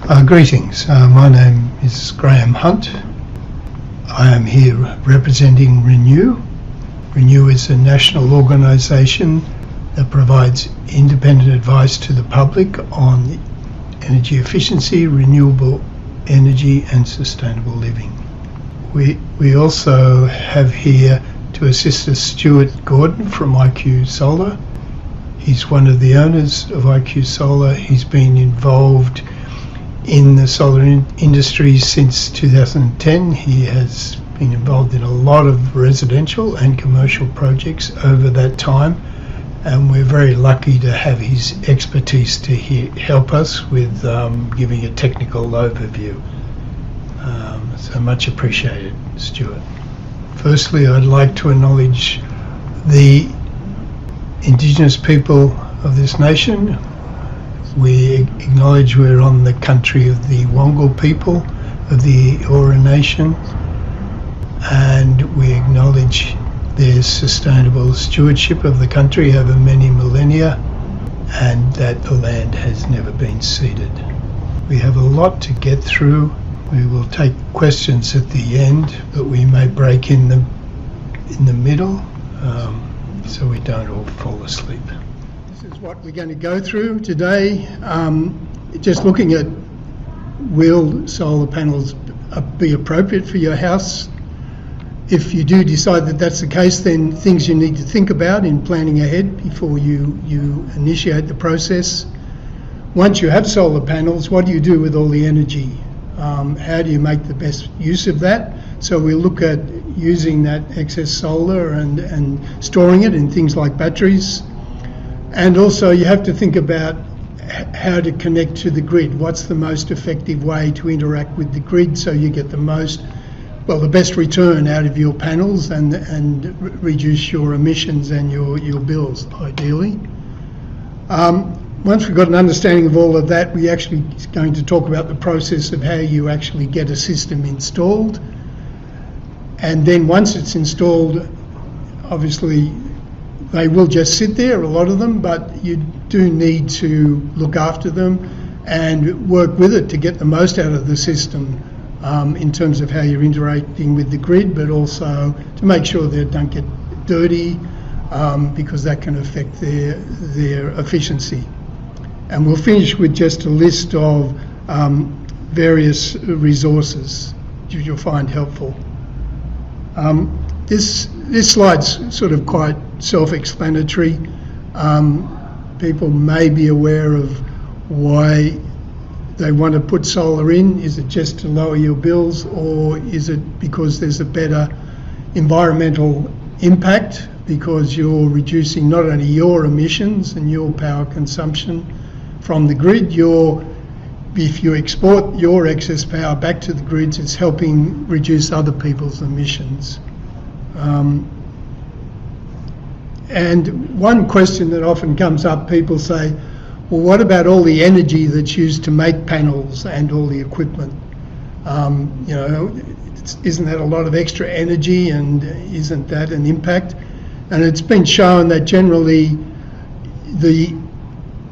Greetings, my name is Graham Hunt. I am here representing Renew. Renew is a national organisation that provides independent advice to the public on energy efficiency, renewable energy and sustainable living. We also have here to assist us Stuart Gordon from IQ Solar. He's one of the owners of IQ Solar. He's been involved in the solar industry since 2010. He has been involved in a lot of residential and commercial projects over that time, and we're very lucky to have his expertise to help us with giving a technical overview. So much appreciated, Stuart. Firstly, I'd like to acknowledge the Indigenous people of this nation. We acknowledge we're on the country of the Wangal people of the Eora Nation, and we acknowledge their sustainable stewardship of the country over many millennia, and that the land has never been ceded. We have a lot to get through. We will take questions at the end, but we may break in the middle, so we don't all fall asleep. This is what we're going to go through today. Just looking at, will solar panels be appropriate for your house? If you do decide that that's the case, then things you need to think about in planning ahead before you initiate the process. Once you have solar panels, what do you do with all the energy? How do you make the best use of that? So we'll look at using that excess solar and storing it in things like batteries. And also you have to think about how to connect to the grid. What's the most effective way to interact with the grid so you get the best return out of your panels and reduce your emissions and your bills, ideally. Once we've got an understanding of all of that, we're actually going to talk about the process of how you actually get a system installed. And then once it's installed, obviously they will just sit there, a lot of them, but you do need to look after them and work with it to get the most out of the system in terms of how you're interacting with the grid, but also to make sure they don't get dirty because that can affect their efficiency. And we'll finish with just a list of various resources which you'll find helpful. This slide's sort of quite self-explanatory. People may be aware of why they want to put solar in. Is it just to lower your bills, or is it because there's a better environmental impact because you're reducing not only your emissions and your power consumption from the grid, if you export your excess power back to the grids, it's helping reduce other people's emissions. And one question that often comes up, people say, well, what about all the energy that's used to make panels and all the equipment? Isn't that a lot of extra energy, and isn't that an impact? And it's been shown that generally the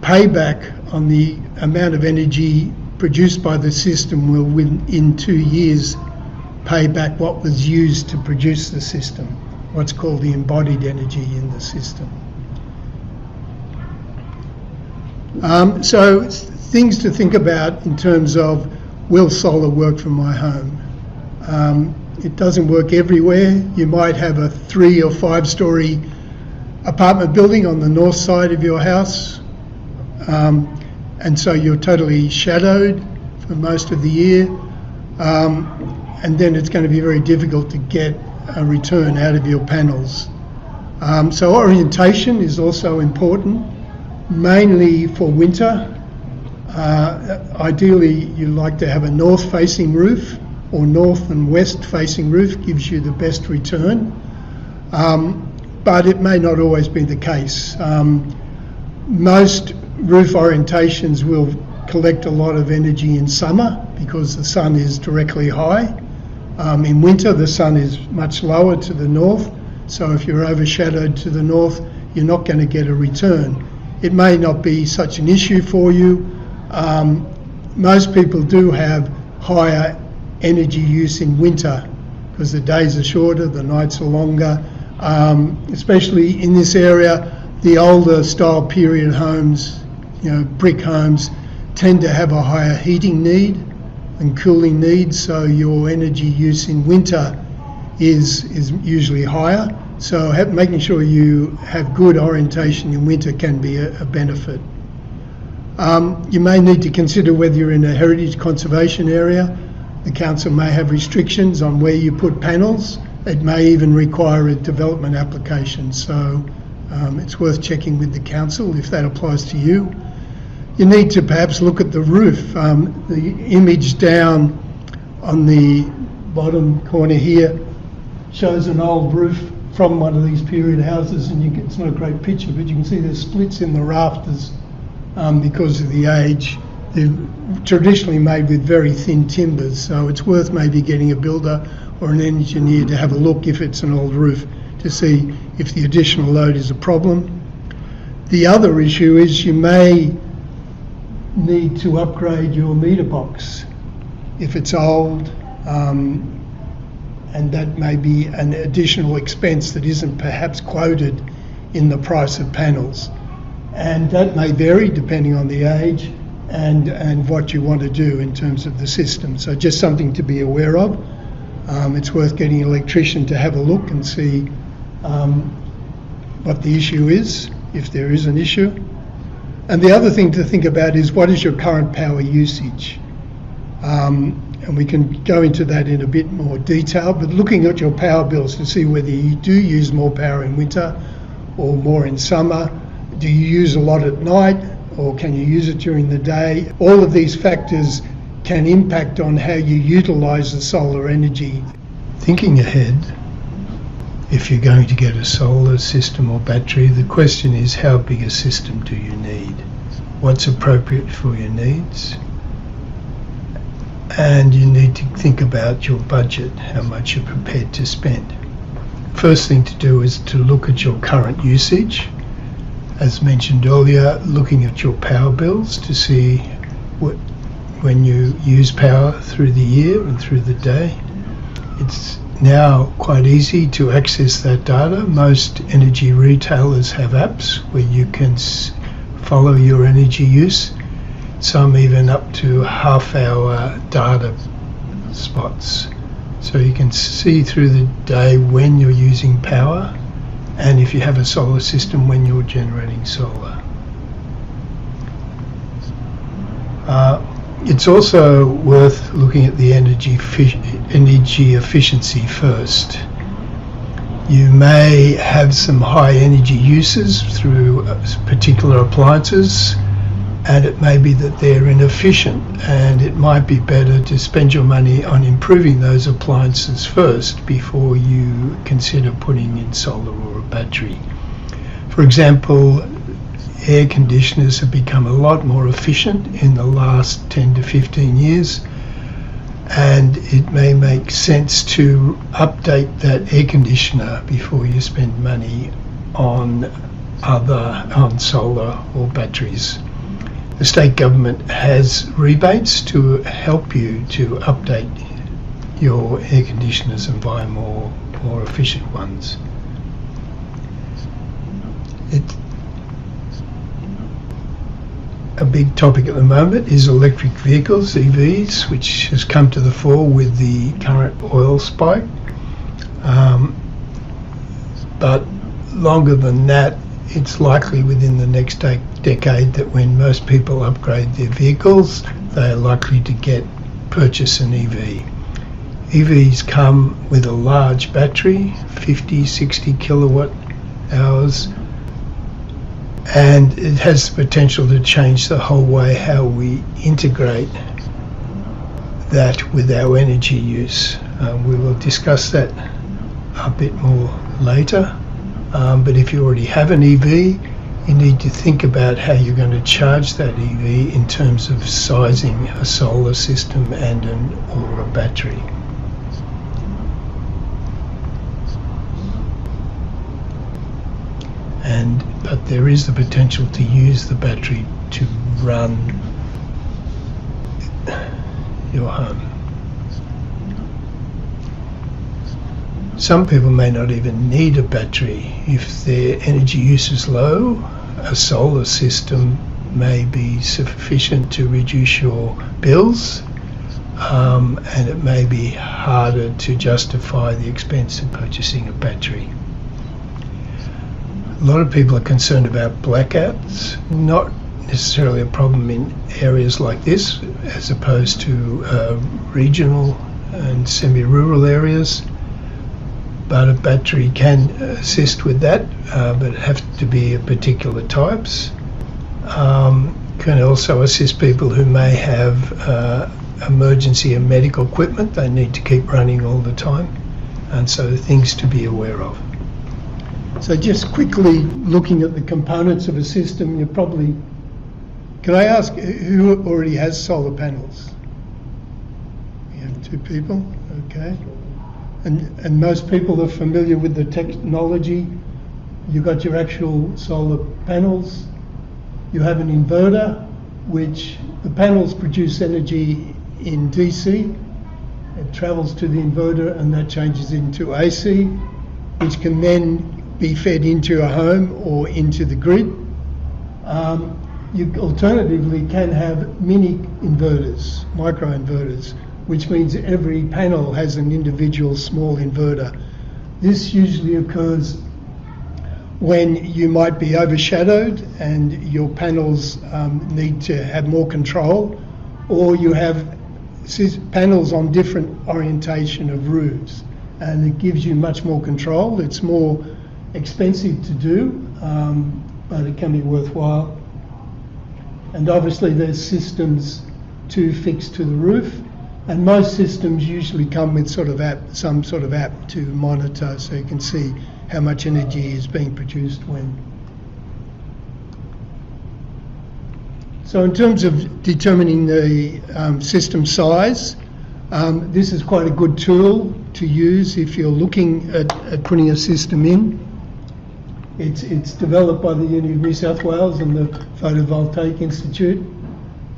payback on the amount of energy produced by the system will, within 2 years, pay back what was used to produce the system, what's called the embodied energy in the system. So things to think about in terms of, will solar work for my home? It doesn't work everywhere. You might have a 3 or 5 story apartment building on the north side of your house, and so you're totally shadowed for most of the year, and then it's going to be very difficult to get a return out of your panels. So orientation is also important, mainly for winter. Ideally you like to have a north facing roof, or north and west facing roof gives you the best return, but it may not always be the case. Most roof orientations will collect a lot of energy in summer because the sun is directly high. In winter the sun is much lower to the north, so if you're overshadowed to the north, you're not going to get a return. It may not be such an issue for you most people do have higher energy use in winter because the days are shorter, the nights are longer, especially in this area. The older style period homes, brick homes, tend to have a higher heating need and cooling need, so your energy use in winter is usually higher. So making sure you have good orientation in winter can be a benefit. You may need to consider whether you're in a heritage conservation area. The council may have restrictions on where you put panels. It may even require a development application, so it's worth checking with the council if that applies to you. You need to perhaps look at the roof. The image down on the bottom corner here shows an old roof from one of these period houses, and it's not a great picture, but you can see there's splits in the rafters because of the age. They're traditionally made with very thin timbers, so it's worth maybe getting a builder or an engineer to have a look if it's an old roof to see if the additional load is a problem. The other issue is you may need to upgrade your meter box if it's old, and that may be an additional expense that isn't perhaps quoted in the price of panels. And that may vary depending on the age and what you want to do in terms of the system. So just something to be aware of. It's worth getting an electrician to have a look and see what the issue is, if there is an issue. And the other thing to think about is what is your current power usage? And we can go into that in a bit more detail, but looking at your power bills to see whether you do use more power in winter or more in summer. Do you use a lot at night, or can you use it during the day? All of these factors can impact on how you utilise the solar energy. Thinking ahead, if you're going to get a solar system or battery, the question is, how big a system do you need? What's appropriate for your needs? And you need to think about your budget, how much you're prepared to spend. First thing to do is to look at your current usage. As mentioned earlier, looking at your power bills to see when you use power through the year and through the day. It's now quite easy to access that data. Most energy retailers have apps where you can follow your energy use, some even up to half-hour data spots. So you can see through the day when you're using power, and if you have a solar system, when you're generating solar. It's also worth looking at the energy efficiency first. You may have some high energy uses through particular appliances, and it may be that they're inefficient, and it might be better to spend your money on improving those appliances first before you consider putting in solar or a battery. For example, air conditioners have become a lot more efficient in the last 10 to 15 years, and it may make sense to update that air conditioner before you spend money on solar or batteries. The state government has rebates to help you to update your air conditioners and buy more efficient ones. A big topic at the moment is electric vehicles, EVs, which has come to the fore with the current oil spike. But longer than that, it's likely within the next decade that when most people upgrade their vehicles, they are likely to purchase an EV. EVs come with a large battery, 50, 60 kilowatt hours, and it has the potential to change the whole way how we integrate that with our energy use. We will discuss that a bit more later, but if you already have an EV, you need to think about how you're going to charge that EV in terms of sizing a solar system or a battery. But there is the potential to use the battery to run your home. Some people may not even need a battery. If their energy use is low, a solar system may be sufficient to reduce your bills, and it may be harder to justify the expense of purchasing a battery. A lot of people are concerned about blackouts, not necessarily a problem in areas like this as opposed to regional and semi-rural areas, but a battery can assist with that, but it have to be of particular types. Can also assist people who may have emergency and medical equipment they need to keep running all the time, and so things to be aware of. So just quickly looking at the components of a system, you probably, can I ask who already has solar panels? We have 2 people, okay. And most people are familiar with the technology. You've got your actual solar panels. You have an inverter, which the panels produce energy in DC. It travels to the inverter and that changes into AC, which can then be fed into a home or into the grid. You alternatively can have mini inverters, micro inverters, which means every panel has an individual small inverter. This usually occurs when you might be overshadowed and your panels need to have more control, or you have panels on different orientation of roofs, and it gives you much more control. It's more expensive to do, but it can be worthwhile. And obviously there's systems to fix to the roof, and most systems usually come with some sort of app to monitor, so you can see how much energy is being produced when. So in terms of determining the system size, this is quite a good tool to use if you're looking at putting a system in. It's developed by the Uni of New South Wales and the Photovoltaic Institute,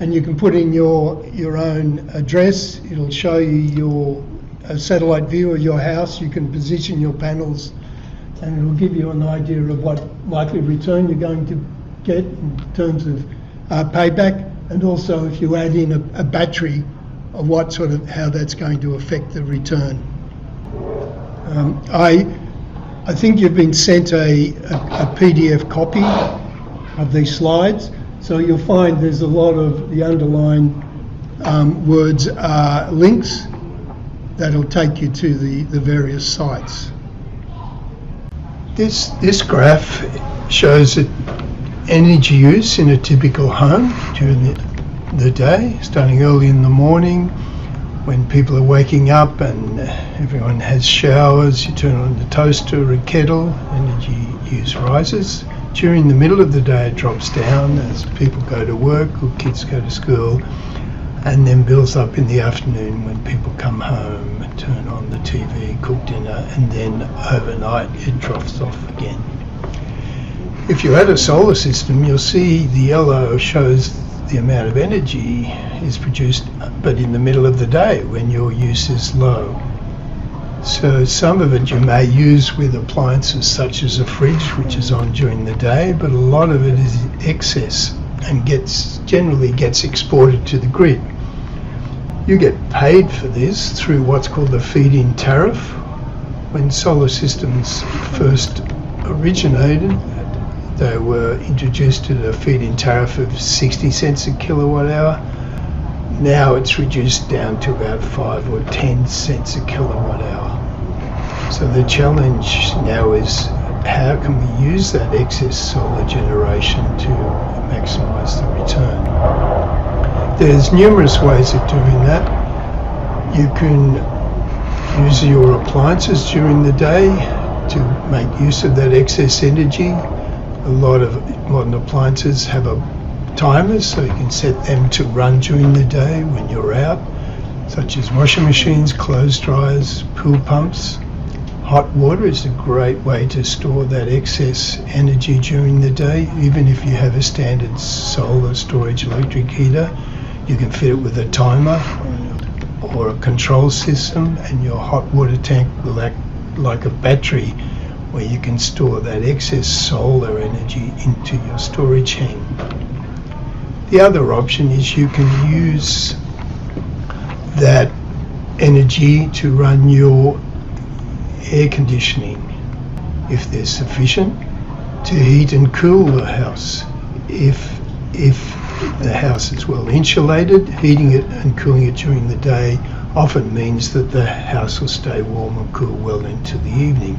and you can put in your own address. It'll show you a satellite view of your house. You can position your panels, and it'll give you an idea of what likely return you're going to get in terms of payback, and also if you add in a battery, of how that's going to affect the return. I think you've been sent a PDF copy of these slides, so you'll find there's a lot of the underlined words are links that'll take you to the various sites. This graph shows that energy use in a typical home during the day, starting early in the morning when people are waking up and everyone has showers. You turn on the toaster or kettle, energy use rises. During the middle of the day it drops down as people go to work or kids go to school, and then builds up in the afternoon when people come home and turn on the TV, cook dinner, and then overnight it drops off again. If you add a solar system, you'll see the yellow shows the amount of energy is produced, but in the middle of the day when your use is low. So some of it you may use with appliances such as a fridge, which is on during the day, but a lot of it is excess and generally gets exported to the grid. You get paid for this through what's called the feed-in tariff. When solar systems first originated, they were introduced at a feed-in tariff of 60 cents a kilowatt hour. Now it's reduced down to about 5 or 10 cents a kilowatt hour. So the challenge now is how can we use that excess solar generation to maximise the return? There's numerous ways of doing that. You can use your appliances during the day to make use of that excess energy. A lot of modern appliances have timers, so you can set them to run during the day when you're out, such as washing machines, clothes dryers, pool pumps. Hot water is a great way to store that excess energy during the day. Even if you have a standard solar storage electric heater, you can fit it with a timer. or a control system, and your hot water tank will act like a battery where you can store that excess solar energy into your storage hen. The other option is you can use that energy to run your air conditioning, if there's sufficient, to heat and cool the house. If the house is well insulated, heating it and cooling it during the day often means that the house will stay warm and cool well into the evening.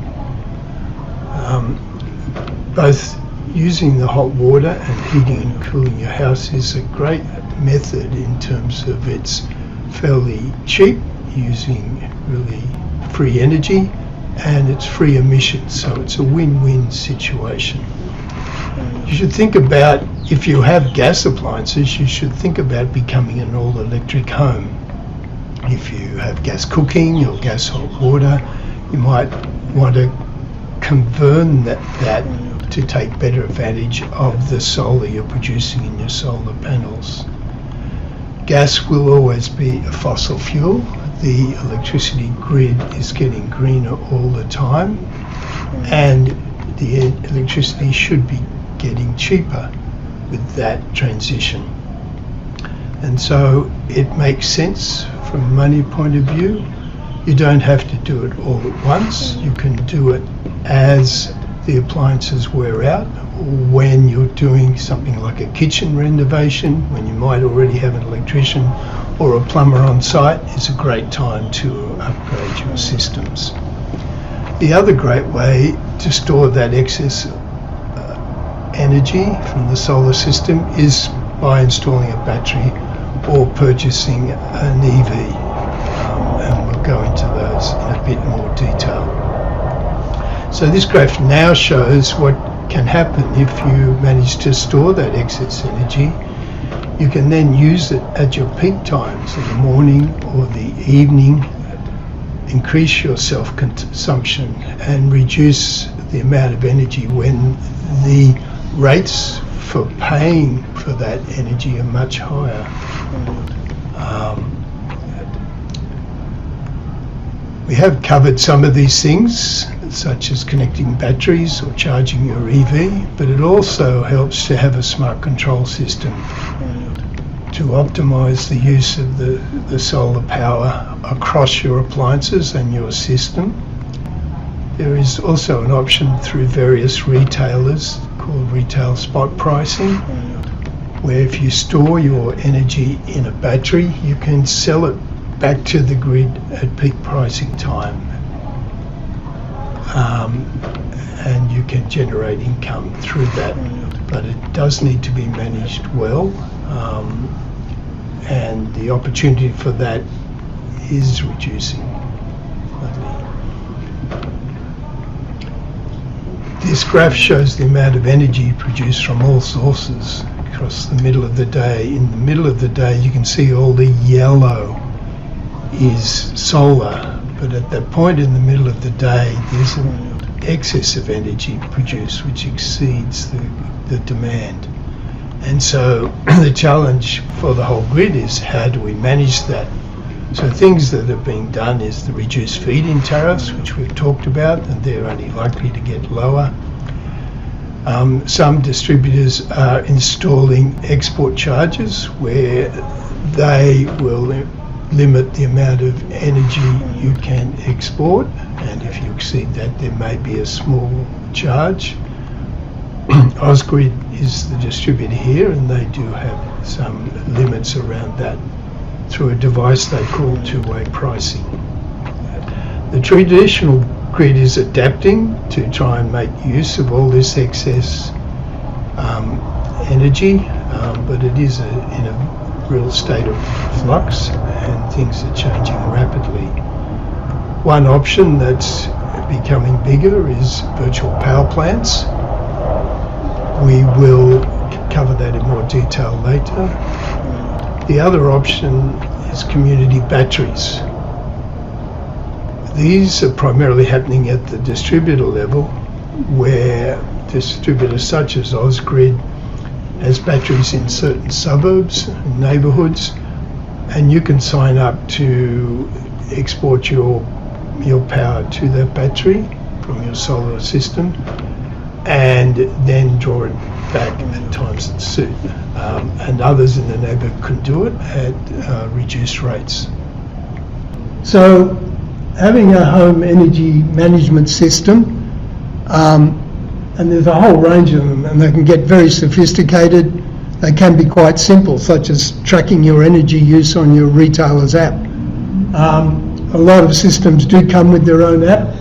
Both using the hot water and heating and cooling your house is a great method in terms of it's fairly cheap, using really free energy, and it's free emissions, so it's a win-win situation. You should think about, if you have gas appliances, you should think about becoming an all-electric home. If you have gas cooking or gas hot water, you might want to convert that to take better advantage of the solar you're producing in your solar panels. Gas will always be a fossil fuel. The electricity grid is getting greener all the time, and the electricity should be getting cheaper with that transition. And so it makes sense from a money point of view. You don't have to do it all at once. You can do it as the appliances wear out, or when you're doing something like a kitchen renovation, when you might already have an electrician or a plumber on site, is a great time to upgrade your systems. The other great way to store that excess energy from the solar system is by installing a battery or purchasing an EV, and we'll go into those in a bit more detail. So this graph now shows what can happen if you manage to store that excess energy. You can then use it at your peak times in the morning or the evening, increase your self-consumption and reduce the amount of energy when the rates for paying for that energy are much higher. We have covered some of these things, such as connecting batteries or charging your EV, but it also helps to have a smart control system to optimize the use of the solar power across your appliances and your system. There is also an option through various retailers called retail spot pricing, where if you store your energy in a battery, you can sell it back to the grid at peak pricing time. And you can generate income through that, but it does need to be managed well, and the opportunity for that is reducing. This graph shows the amount of energy produced from all sources across the middle of the day. In the middle of the day, you can see all the yellow is solar, but at that point in the middle of the day, there's an excess of energy produced which exceeds the demand. And so the challenge for the whole grid is, how do we manage that? So things that are being done is the reduced feed-in tariffs, which we've talked about, and they're only likely to get lower. Some distributors are installing export charges where they will limit the amount of energy you can export, and if you exceed that, there may be a small charge. Ausgrid is the distributor here, and they do have some limits around that through a device they call two-way pricing. The traditional grid is adapting to try and make use of all this excess energy, but it is in a real state of flux, and things are changing rapidly. One option that's becoming bigger is virtual power plants. We will cover that in more detail later. The other option is community batteries. These are primarily happening at the distributor level, where distributors such as Ausgrid has batteries in certain suburbs and neighbourhoods, and you can sign up to export your power to that battery from your solar system, and then draw it back at times that suit. And others in the neighbourhood can do it at reduced rates. So having a home energy management system, and there's a whole range of them, and they can get very sophisticated. They can be quite simple, such as tracking your energy use on your retailer's app. A lot of systems do come with their own app,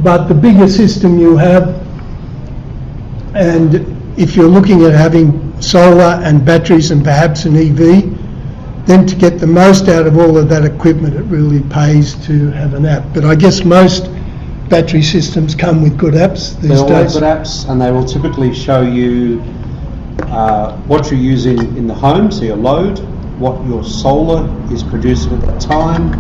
but the bigger system you have, and if you're looking at having solar and batteries and perhaps an EV, then to get the most out of all of that equipment, it really pays to have an app. But I guess most battery systems come with good apps these days. They all have good apps, and they will typically show you what you're using in the home, so your load, what your solar is producing at that time,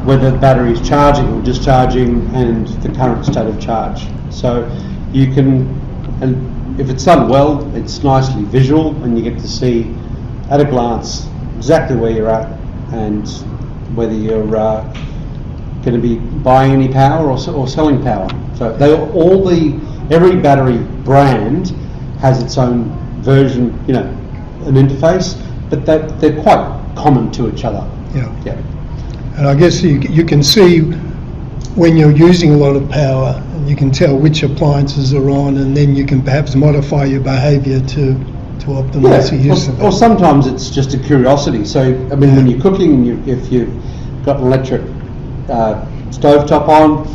whether the battery is charging or discharging, and the current state of charge. So you can, and if it's done well, it's nicely visual, and you get to see at a glance exactly where you're at and whether you're going to be buying any power or selling power. So every battery brand has its own version, an interface, but they're quite common to each other. Yeah. And I guess you can see when you're using a lot of power, and you can tell which appliances are on, and then you can perhaps modify your behaviour to optimise the use of it. Or sometimes it's just a curiosity. So, I mean, when you're cooking, and if you've got an electric stovetop on,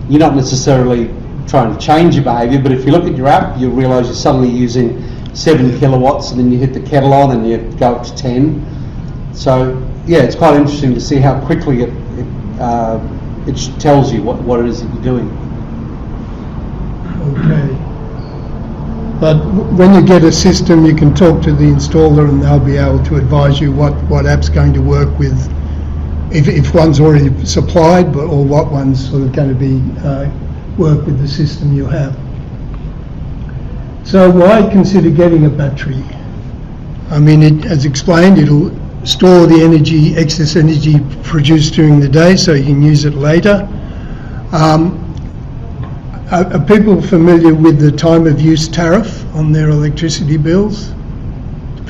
you're not necessarily trying to change your behaviour, but if you look at your app, you'll realise you're suddenly using 7 kilowatts, and then you hit the kettle on and you go up to 10. So, yeah, it's quite interesting to see how quickly it tells you what it is that you're doing. Okay. But when you get a system, you can talk to the installer and they'll be able to advise you what app's going to work with, if one's already supplied, or what one's sort of going to be work with the system you have. So why consider getting a battery? I mean, as explained, it'll store the excess energy produced during the day, so you can use it later. Are people familiar with the time of use tariff on their electricity bills?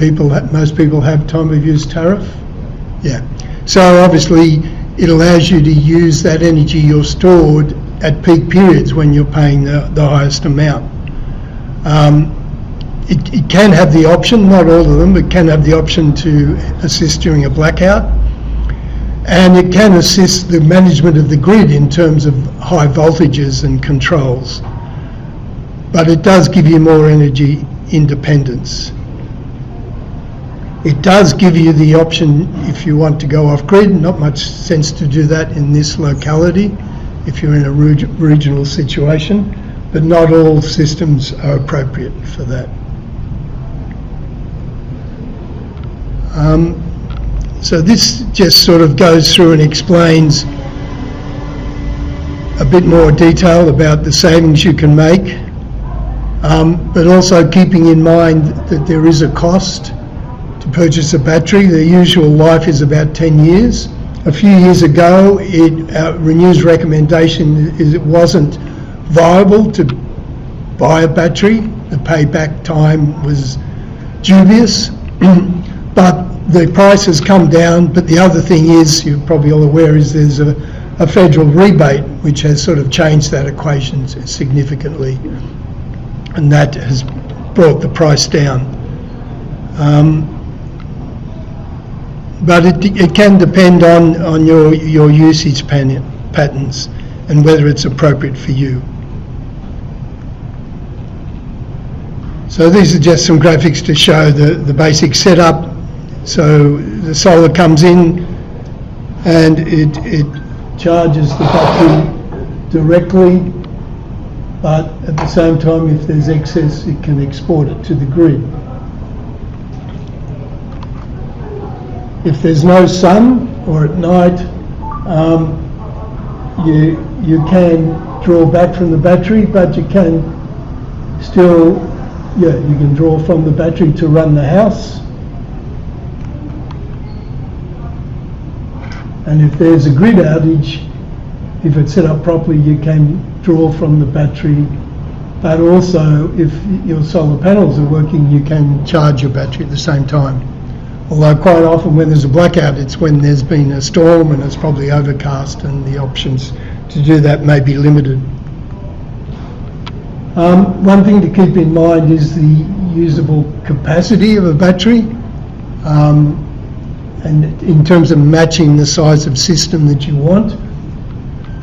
Most people have time of use tariff? Yeah. So obviously it allows you to use that energy you're stored at peak periods when you're paying the highest amount. It can have the option, not all of them, but can have the option to assist during a blackout. And it can assist the management of the grid in terms of high voltages and controls. But it does give you more energy independence. It does give you the option, if you want to go off grid, not much sense to do that in this locality if you're in a regional situation, but not all systems are appropriate for that. So this just sort of goes through and explains a bit more detail about the savings you can make, but also keeping in mind that there is a cost to purchase a battery. The usual life is about 10 years. A few years ago, Renew's recommendation is it wasn't viable to buy a battery. The payback time was dubious, but the price has come down. But the other thing is, you're probably all aware, is there's a federal rebate which has sort of changed that equation significantly, and that has brought the price down. But it can depend on your usage patterns and whether it's appropriate for you. So these are just some graphics to show the basic setup. So the solar comes in and it charges the battery directly, but at the same time, if there's excess, it can export it to the grid. If there's no sun or at night, you can draw back from the battery, but you can still, you can draw from the battery to run the house. And if there's a grid outage, if it's set up properly, you can draw from the battery. But also, if your solar panels are working, you can charge your battery at the same time. Although quite often when there's a blackout, it's when there's been a storm and it's probably overcast, and the options to do that may be limited. One thing to keep in mind is the usable capacity of a battery, and in terms of matching the size of system that you want.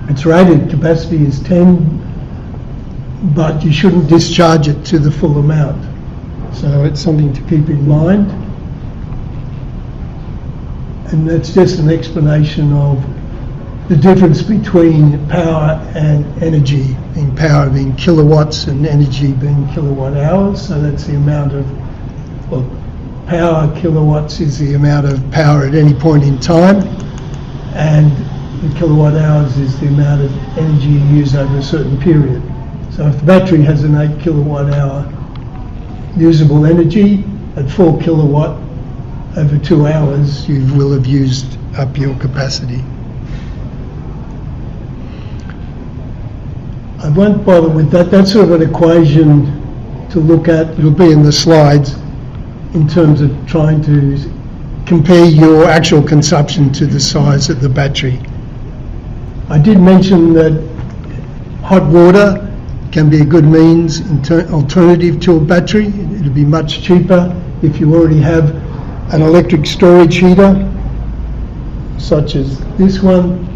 Its rated capacity is 10, but you shouldn't discharge it to the full amount. So it's something to keep in mind. And that's just an explanation of the difference between power and energy, in power being kilowatts and energy being kilowatt hours. So that's the amount of, well, power kilowatts is the amount of power at any point in time, and the kilowatt hours is the amount of energy you use over a certain period. So if the battery has an 8 kilowatt hour usable energy at 4 kilowatt over 2 hours, you will have used up your capacity. I won't bother with that. That's sort of an equation to look at. It'll be in the slides in terms of trying to compare your actual consumption to the size of the battery. I did mention that hot water can be a good means, alternative to a battery. It'll be much cheaper if you already have an electric storage heater, such as this one.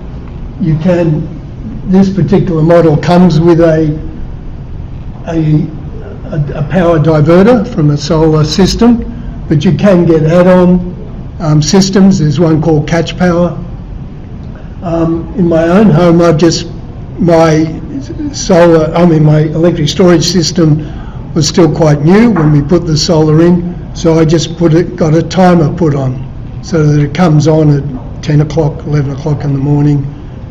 This particular model comes with a power diverter from a solar system, but you can get add-on systems. There's one called Catch Power. In my own home, my electric storage system was still quite new when we put the solar in, so I just got a timer put on so that it comes on at 10 o'clock, 11 o'clock in the morning,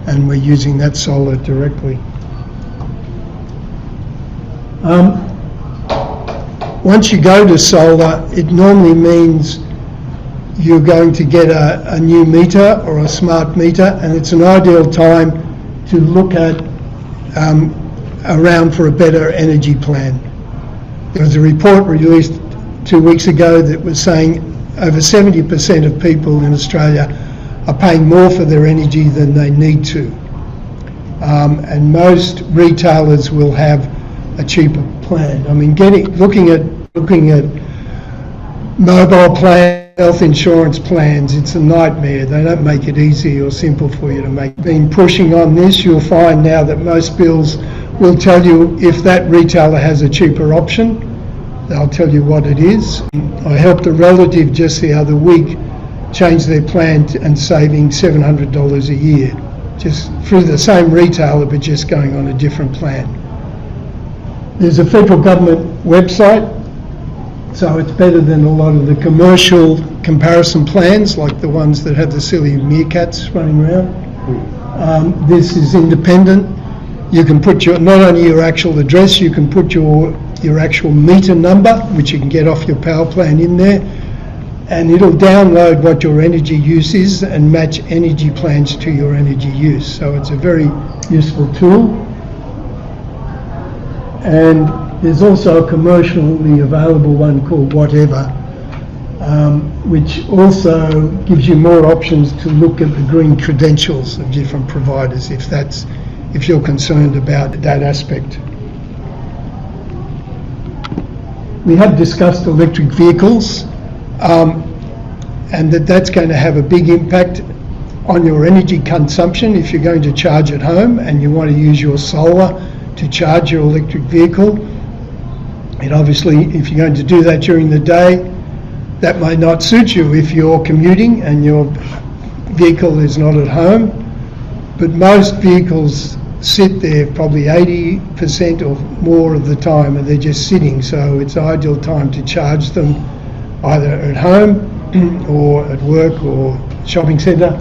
and we're using that solar directly. Once you go to solar, it normally means you're going to get a new meter or a smart meter, and it's an ideal time to look at around for a better energy plan. There was a report released 2 weeks ago that was saying over 70% of people in Australia are paying more for their energy than they need to. And most retailers will have a cheaper plan. I mean, looking at mobile plan, health insurance plans, it's a nightmare. They don't make it easy or simple for you to make. Been pushing on this, you'll find now that most bills will tell you if that retailer has a cheaper option. They'll tell you what it is. I helped a relative just the other week change their plan and saving $700 a year, just through the same retailer but just going on a different plan. There's a federal government website, so it's better than a lot of the commercial comparison plans like the ones that have the silly meerkats running around. This is independent. You can put not only your actual address, you can put your actual meter number, which you can get off your power plan in there, and it'll download what your energy use is and match energy plans to your energy use. So it's a very useful tool. And there's also a commercially available one called Whatever, which also gives you more options to look at the green credentials of different providers if you're concerned about that aspect. We have discussed electric vehicles, and that's going to have a big impact on your energy consumption if you're going to charge at home and you want to use your solar to charge your electric vehicle. And obviously, if you're going to do that during the day, that may not suit you if you're commuting and your vehicle is not at home. But most vehicles sit there probably 80% or more of the time, and they're just sitting, so it's an ideal time to charge them either at home or at work or shopping centre.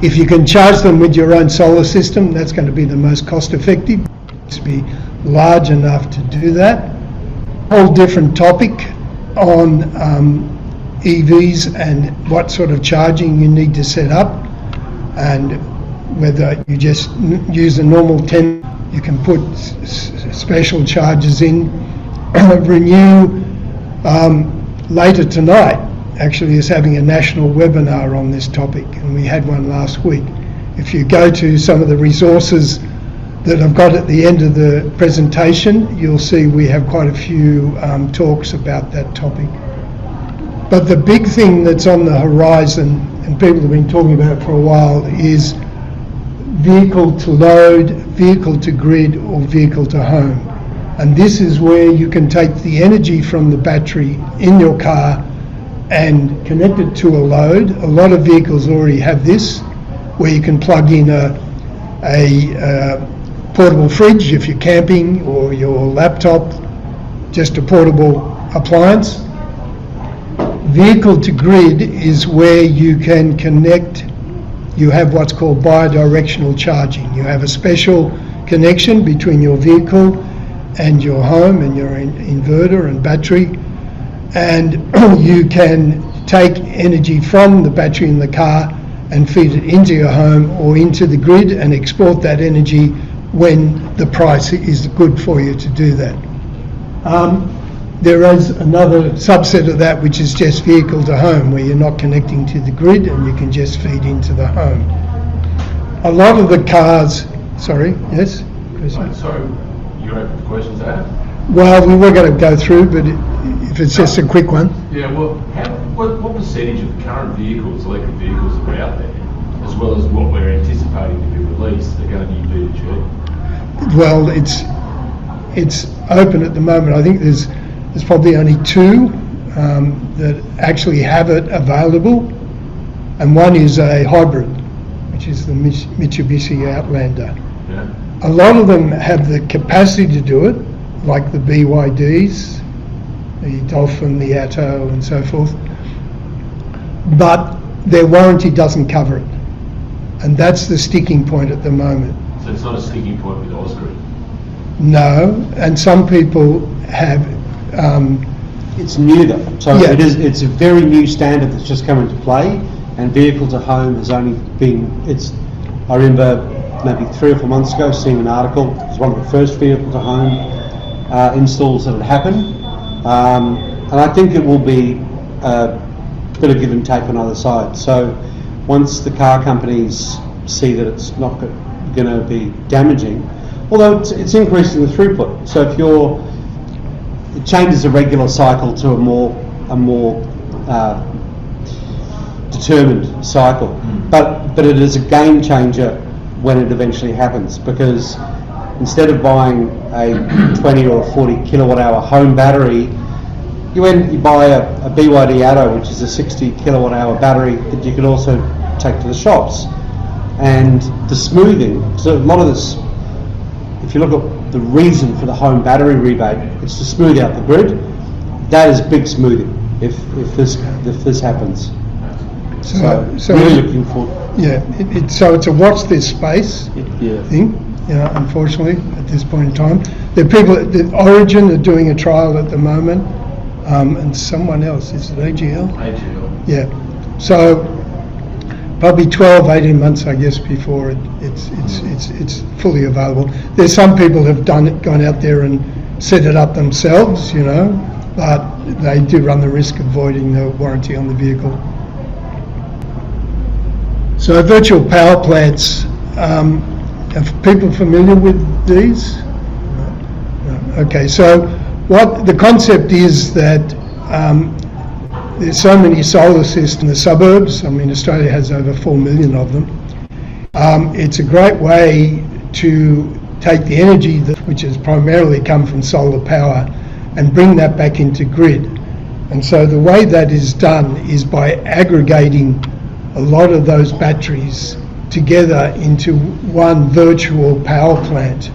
If you can charge them with your own solar system, that's going to be the most cost effective. To be large enough to do that. Whole different topic on EVs and what sort of charging you need to set up, and whether you just use a normal 10, you can put special charges in. Renew later tonight actually is having a national webinar on this topic, and we had one last week. If you go to some of the resources that I've got at the end of the presentation, you'll see we have quite a few talks about that topic. But the big thing that's on the horizon, and people have been talking about it for a while, is vehicle to load, vehicle to grid, or vehicle to home. And this is where you can take the energy from the battery in your car and connect it to a load. A lot of vehicles already have this, where you can plug in a portable fridge if you're camping, or your laptop, just a portable appliance. Vehicle to grid is where you can connect. You have what's called bidirectional charging. You have a special connection between your vehicle and your home and your inverter and battery, and you can take energy from the battery in the car and feed it into your home or into the grid and export that energy when the price is good for you to do that. There is another subset of that, which is just vehicle to home, where you're not connecting to the grid and you can just feed into the home. A lot of the cars, sorry, yes? Sorry, you're open for questions, Adam? Well, we were going to go through, but if it's just a quick one. Yeah, well, what percentage of current vehicles, electric vehicles that are out there, as well as what we're anticipating to be released, are going to be V2G? Well, it's open at the moment. I think there's probably only two that actually have it available, and one is a hybrid, which is the Mitsubishi Outlander. Yeah. A lot of them have the capacity to do it, like the BYDs, the Dolphin, the Atto, and so forth, but their warranty doesn't cover it, and that's the sticking point at the moment. So it's not a sticking point with Ausgrid? No, and some people have. It's new though, so Yeah. it's a very new standard that's just come into play, and vehicle to home has only been, I remember maybe 3 or 4 months ago seeing an article. It was one of the first vehicle to home installs that had happened, and I think it will be a bit of give and take on either side. So once the car companies see that it's not going to be damaging, although it's increasing the throughput. So if it changes the regular cycle to a more determined cycle, but it is a game changer when it eventually happens, because instead of buying a 20 or a 40 kilowatt hour home battery, you buy a BYD Atto, which is a 60 kilowatt hour battery that you can also take to the shops. And the smoothing, so a lot of this, if you look at the reason for the home battery rebate, it's to smooth out the grid. That is big smoothing if this happens. So really looking forward. Yeah, so it's a watch this space Yeah. thing, unfortunately, at this point in time. There are people, the Origin are doing a trial at the moment, and someone else, is it AGL? AGL. Yeah, so probably 12, 18 months, I guess, before it's fully available. There's some people have gone out there and set it up themselves, but they do run the risk of voiding the warranty on the vehicle. So virtual power plants, are people familiar with these? No. Okay, so what the concept is that there's so many solar systems in the suburbs. I mean, Australia has over 4 million of them. It's a great way to take the energy which has primarily come from solar power and bring that back into grid. And so the way that is done is by aggregating a lot of those batteries together into one virtual power plant.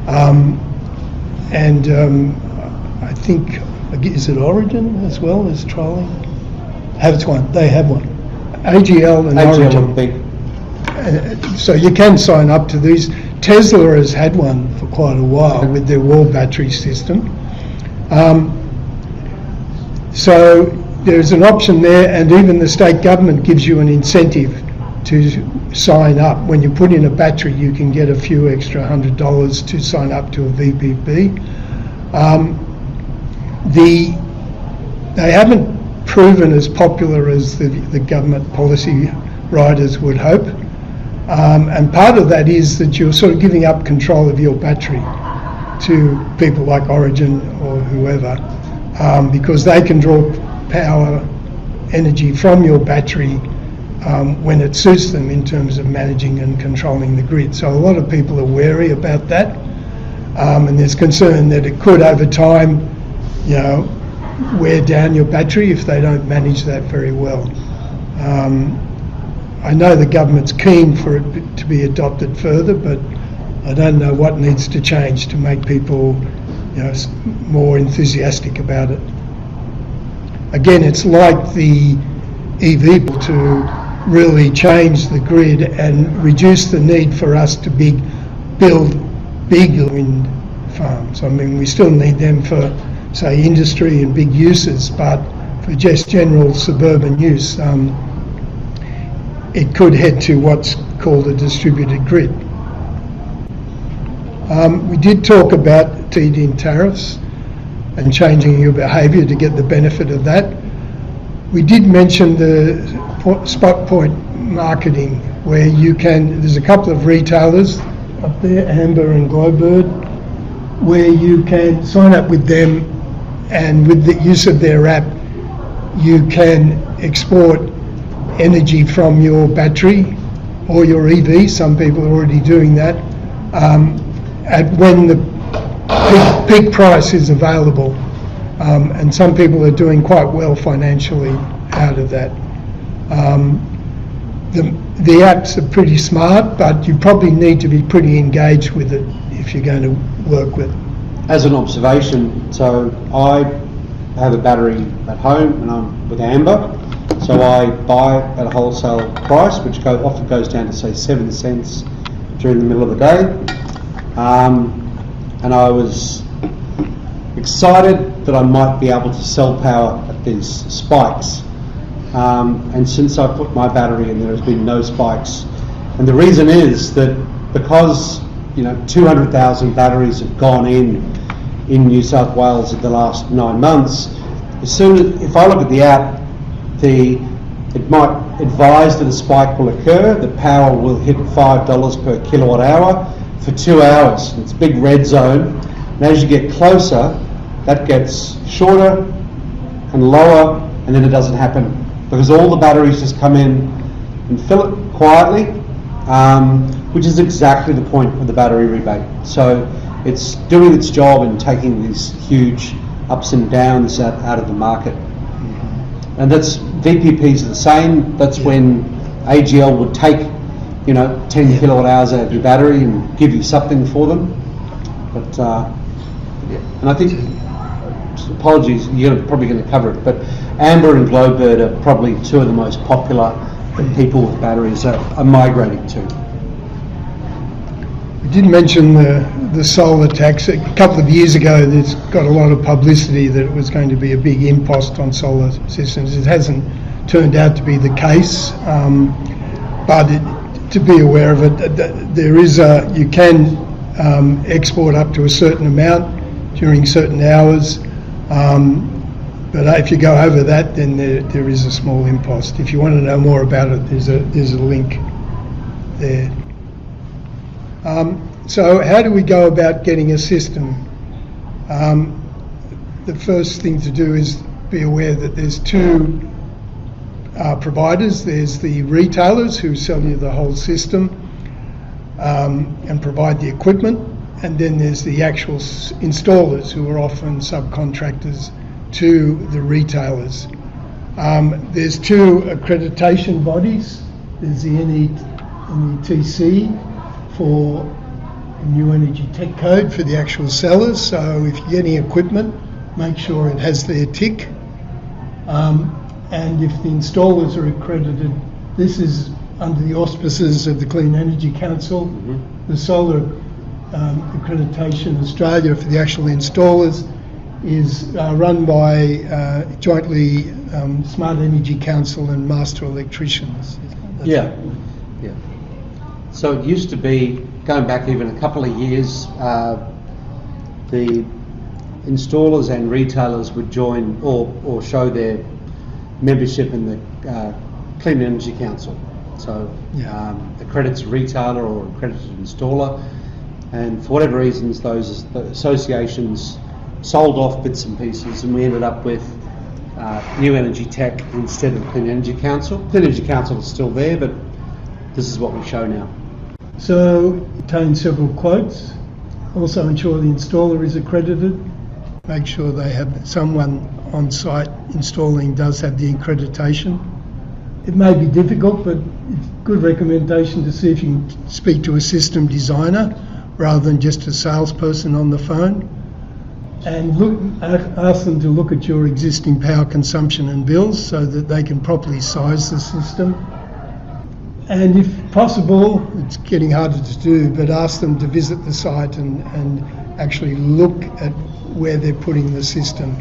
I think, is it Origin as well as trialling? Has one, they have one. AGL and Origin. Are big. So you can sign up to these. Tesla has had one for quite a while with their wall battery system. So there's an option there, and even the state government gives you an incentive to sign up. When you put in a battery, you can get a few extra $100 to sign up to a VPP. They haven't proven as popular as the government policy writers would hope. And part of that is that you're sort of giving up control of your battery to people like Origin or whoever, because they can draw power energy from your battery when it suits them in terms of managing and controlling the grid. So a lot of people are wary about that, and there's concern that it could over time, wear down your battery if they don't manage that very well. I know the government's keen for it to be adopted further, but I don't know what needs to change to make people more enthusiastic about it. Again, it's like the EV to really change the grid and reduce the need for us to build big wind farms. I mean, we still need them for, say, industry and big uses, but for just general suburban use, it could head to what's called a distributed grid. We did talk about feed-in tariffs and changing your behaviour to get the benefit of that. We did mention the spot point marketing, where there's a couple of retailers up there, Amber and Glowbird, where you can sign up with them, and with the use of their app, you can export energy from your battery or your EV. Some people are already doing that when the peak price is available, and some people are doing quite well financially out of that. The apps are pretty smart, but you probably need to be pretty engaged with it if you're going to work with it. As an observation, so I have a battery at home and I'm with Amber, so I buy at a wholesale price, which often goes down to say 7 cents during the middle of the day. And I was excited that I might be able to sell power at these spikes. And since I put my battery in, there has been no spikes. And the reason is that because 200,000 batteries have gone in New South Wales in the last 9 months, if I look at the app, it might advise that a spike will occur, the power will hit $5 per kilowatt hour for 2 hours. It's a big red zone, and as you get closer, that gets shorter and lower, and then it doesn't happen because all the batteries just come in and fill it quietly, which is exactly the point of the battery rebate. So it's doing its job and taking these huge ups and downs out of the market. And that's VPPs are the same. That's when AGL would take 10 kilowatt hours out of your battery and give you something for them. But and I think, apologies, you're probably going to cover it, but Amber and Glowbird are probably two of the most popular that people with batteries are migrating to. We did mention the solar tax. A couple of years ago, there's got a lot of publicity that it was going to be a big impost on solar systems. It hasn't turned out to be the case, but to be aware of it, there is you can export up to a certain amount during certain hours, but if you go over that, then there is a small impost. If you want to know more about it, there's a link there. So how do we go about getting a system? The first thing to do is be aware that there's two providers. There's the retailers who sell you the whole system and provide the equipment, and then there's the actual installers who are often subcontractors to the retailers. There's two accreditation bodies. There's the NETC for New Energy Tech Code for the actual sellers. So if you're getting equipment, make sure it has their tick. And if the installers are accredited, this is under the auspices of the Clean Energy Council, the Solar Accreditation Australia for the actual installers is run by jointly Smart Energy Council and Master Electricians. Yeah. So it used to be, going back even a couple of years, the installers and retailers would join or show their membership in the Clean Energy Council. So accredited retailer or accredited installer, and for whatever reasons those associations sold off bits and pieces, and we ended up with New Energy Tech instead of Clean Energy Council. Clean Energy Council is still there, but this is what we show now. So obtain several quotes. Also ensure the installer is accredited. Make sure they have someone on site installing does have the accreditation. It may be difficult, but it's a good recommendation to see if you can speak to a system designer rather than just a salesperson on the phone. And ask them to look at your existing power consumption and bills so that they can properly size the system. And if possible, it's getting harder to do, but ask them to visit the site and actually look at where they're putting the system.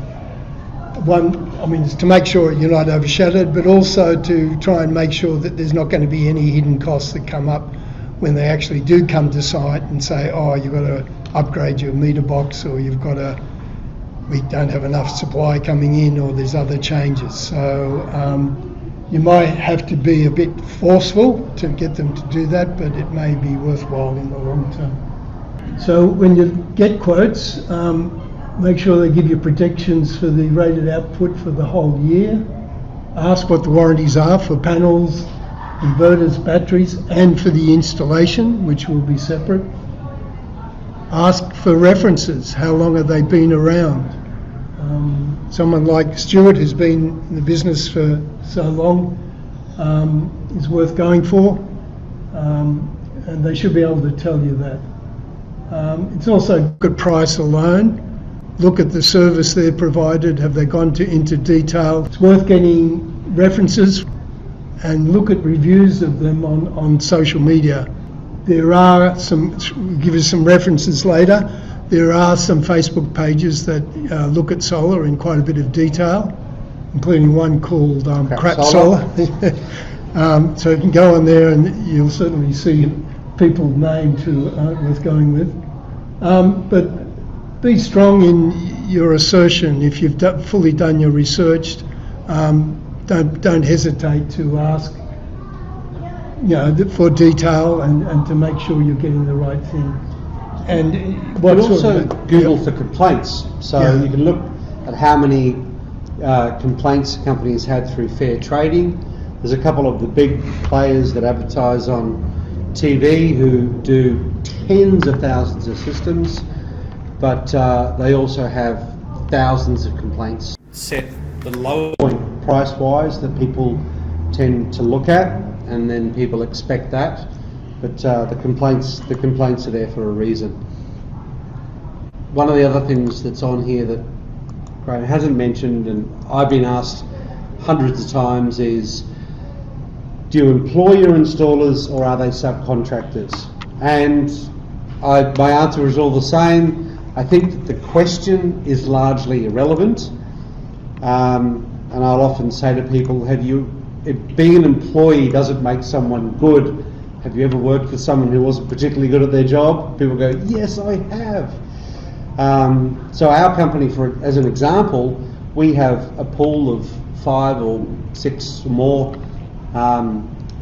It's to make sure you're not overshadowed, but also to try and make sure that there's not going to be any hidden costs that come up when they actually do come to site and say, oh, you've got to upgrade your meter box, or we don't have enough supply coming in, or there's other changes. So you might have to be a bit forceful to get them to do that, but it may be worthwhile in the long term. So when you get quotes, make sure they give you protections for the rated output for the whole year. Ask what the warranties are for panels, inverters, batteries, and for the installation, which will be separate. Ask for references. How long have they been around? Someone like Stuart, who's been in the business for so long, is worth going for, and they should be able to tell you that. It's also a good price alone. Look at the service they're provided. Have they gone into detail? It's worth getting references and look at reviews of them on social media. There are we'll give you some references later. There are some Facebook pages that look at solar in quite a bit of detail, including one called Crap Solar. So you can go on there and you'll certainly see people named who aren't worth going with. But be strong in your assertion. If you've fully done your research, don't hesitate to ask for detail and to make sure you're getting the right thing. And what also Google for complaints, so you can look at how many complaints companies had through fair trading. There's a couple of the big players that advertise on TV who do tens of thousands of systems, but they also have thousands of complaints. Set the lower point price-wise that people tend to look at, and then people expect that. But the complaints are there for a reason. One of the other things that's on here that Graham hasn't mentioned, and I've been asked hundreds of times, is do you employ your installers or are they subcontractors? And my answer is all the same. I think that the question is largely irrelevant, and I'll often say to people, if being an employee doesn't make someone good, have you ever worked with someone who wasn't particularly good at their job? People go, yes, I have. So our company, as an example, we have a pool of 5 or 6 or more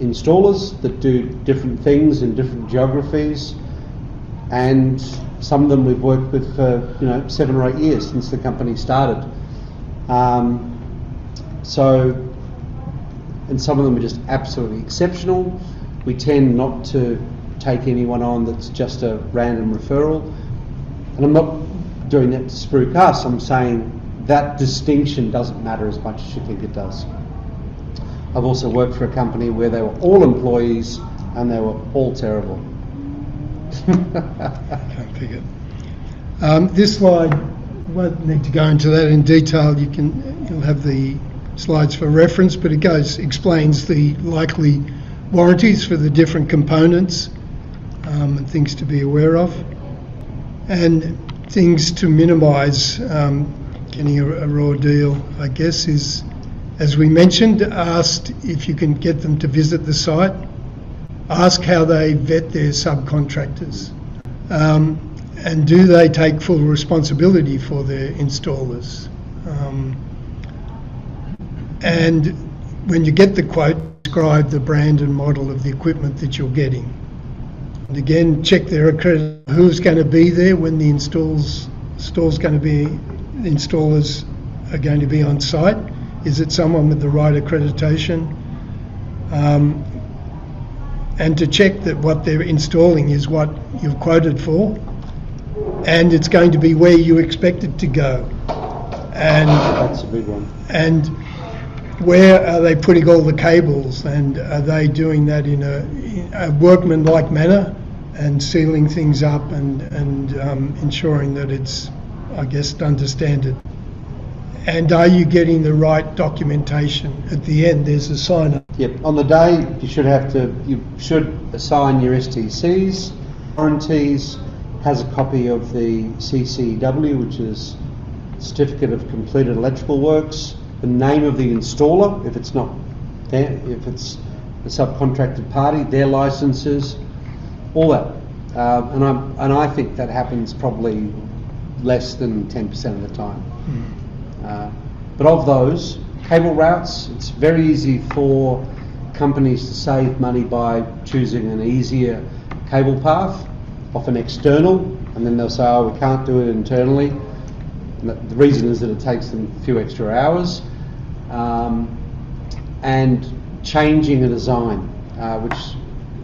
installers that do different things in different geographies, and some of them we've worked with for 7 or 8 years since the company started. And some of them are just absolutely exceptional. We tend not to take anyone on that's just a random referral. And I'm not doing that to spruik us. I'm saying that distinction doesn't matter as much as you think it does. I've also worked for a company where they were all employees and they were all terrible. Can't pick it. This slide, won't need to go into that in detail. You'll have the slides for reference, but it explains the likely warranties for the different components and things to be aware of, and things to minimise getting a raw deal, I guess, is, as we mentioned, asked if you can get them to visit the site, ask how they vet their subcontractors, and do they take full responsibility for their installers. And when you get the quote, describe the brand and model of the equipment that you're getting. And again, check their accreditation. Who's going to be there when the installers are going to be on site? Is it someone with the right accreditation? And to check that what they're installing is what you've quoted for, and it's going to be where you expect it to go. And That's a big one. and where are they putting all the cables, and are they doing that in a workman-like manner and sealing things up and ensuring that it's, I guess, done to standard? And are you getting the right documentation? At the end, there's a sign-up. Yep. On the day, you should assign your STCs, warranties, has a copy of the CCW, which is Certificate of Completed Electrical Works, the name of the installer, if it's not there, if it's a subcontracted party, their licenses, all that. And I think that happens probably less than 10% of the time. But of those cable routes, it's very easy for companies to save money by choosing an easier cable path, often external, and then they'll say, oh, we can't do it internally. And the reason is that it takes them a few extra hours. And changing a design, which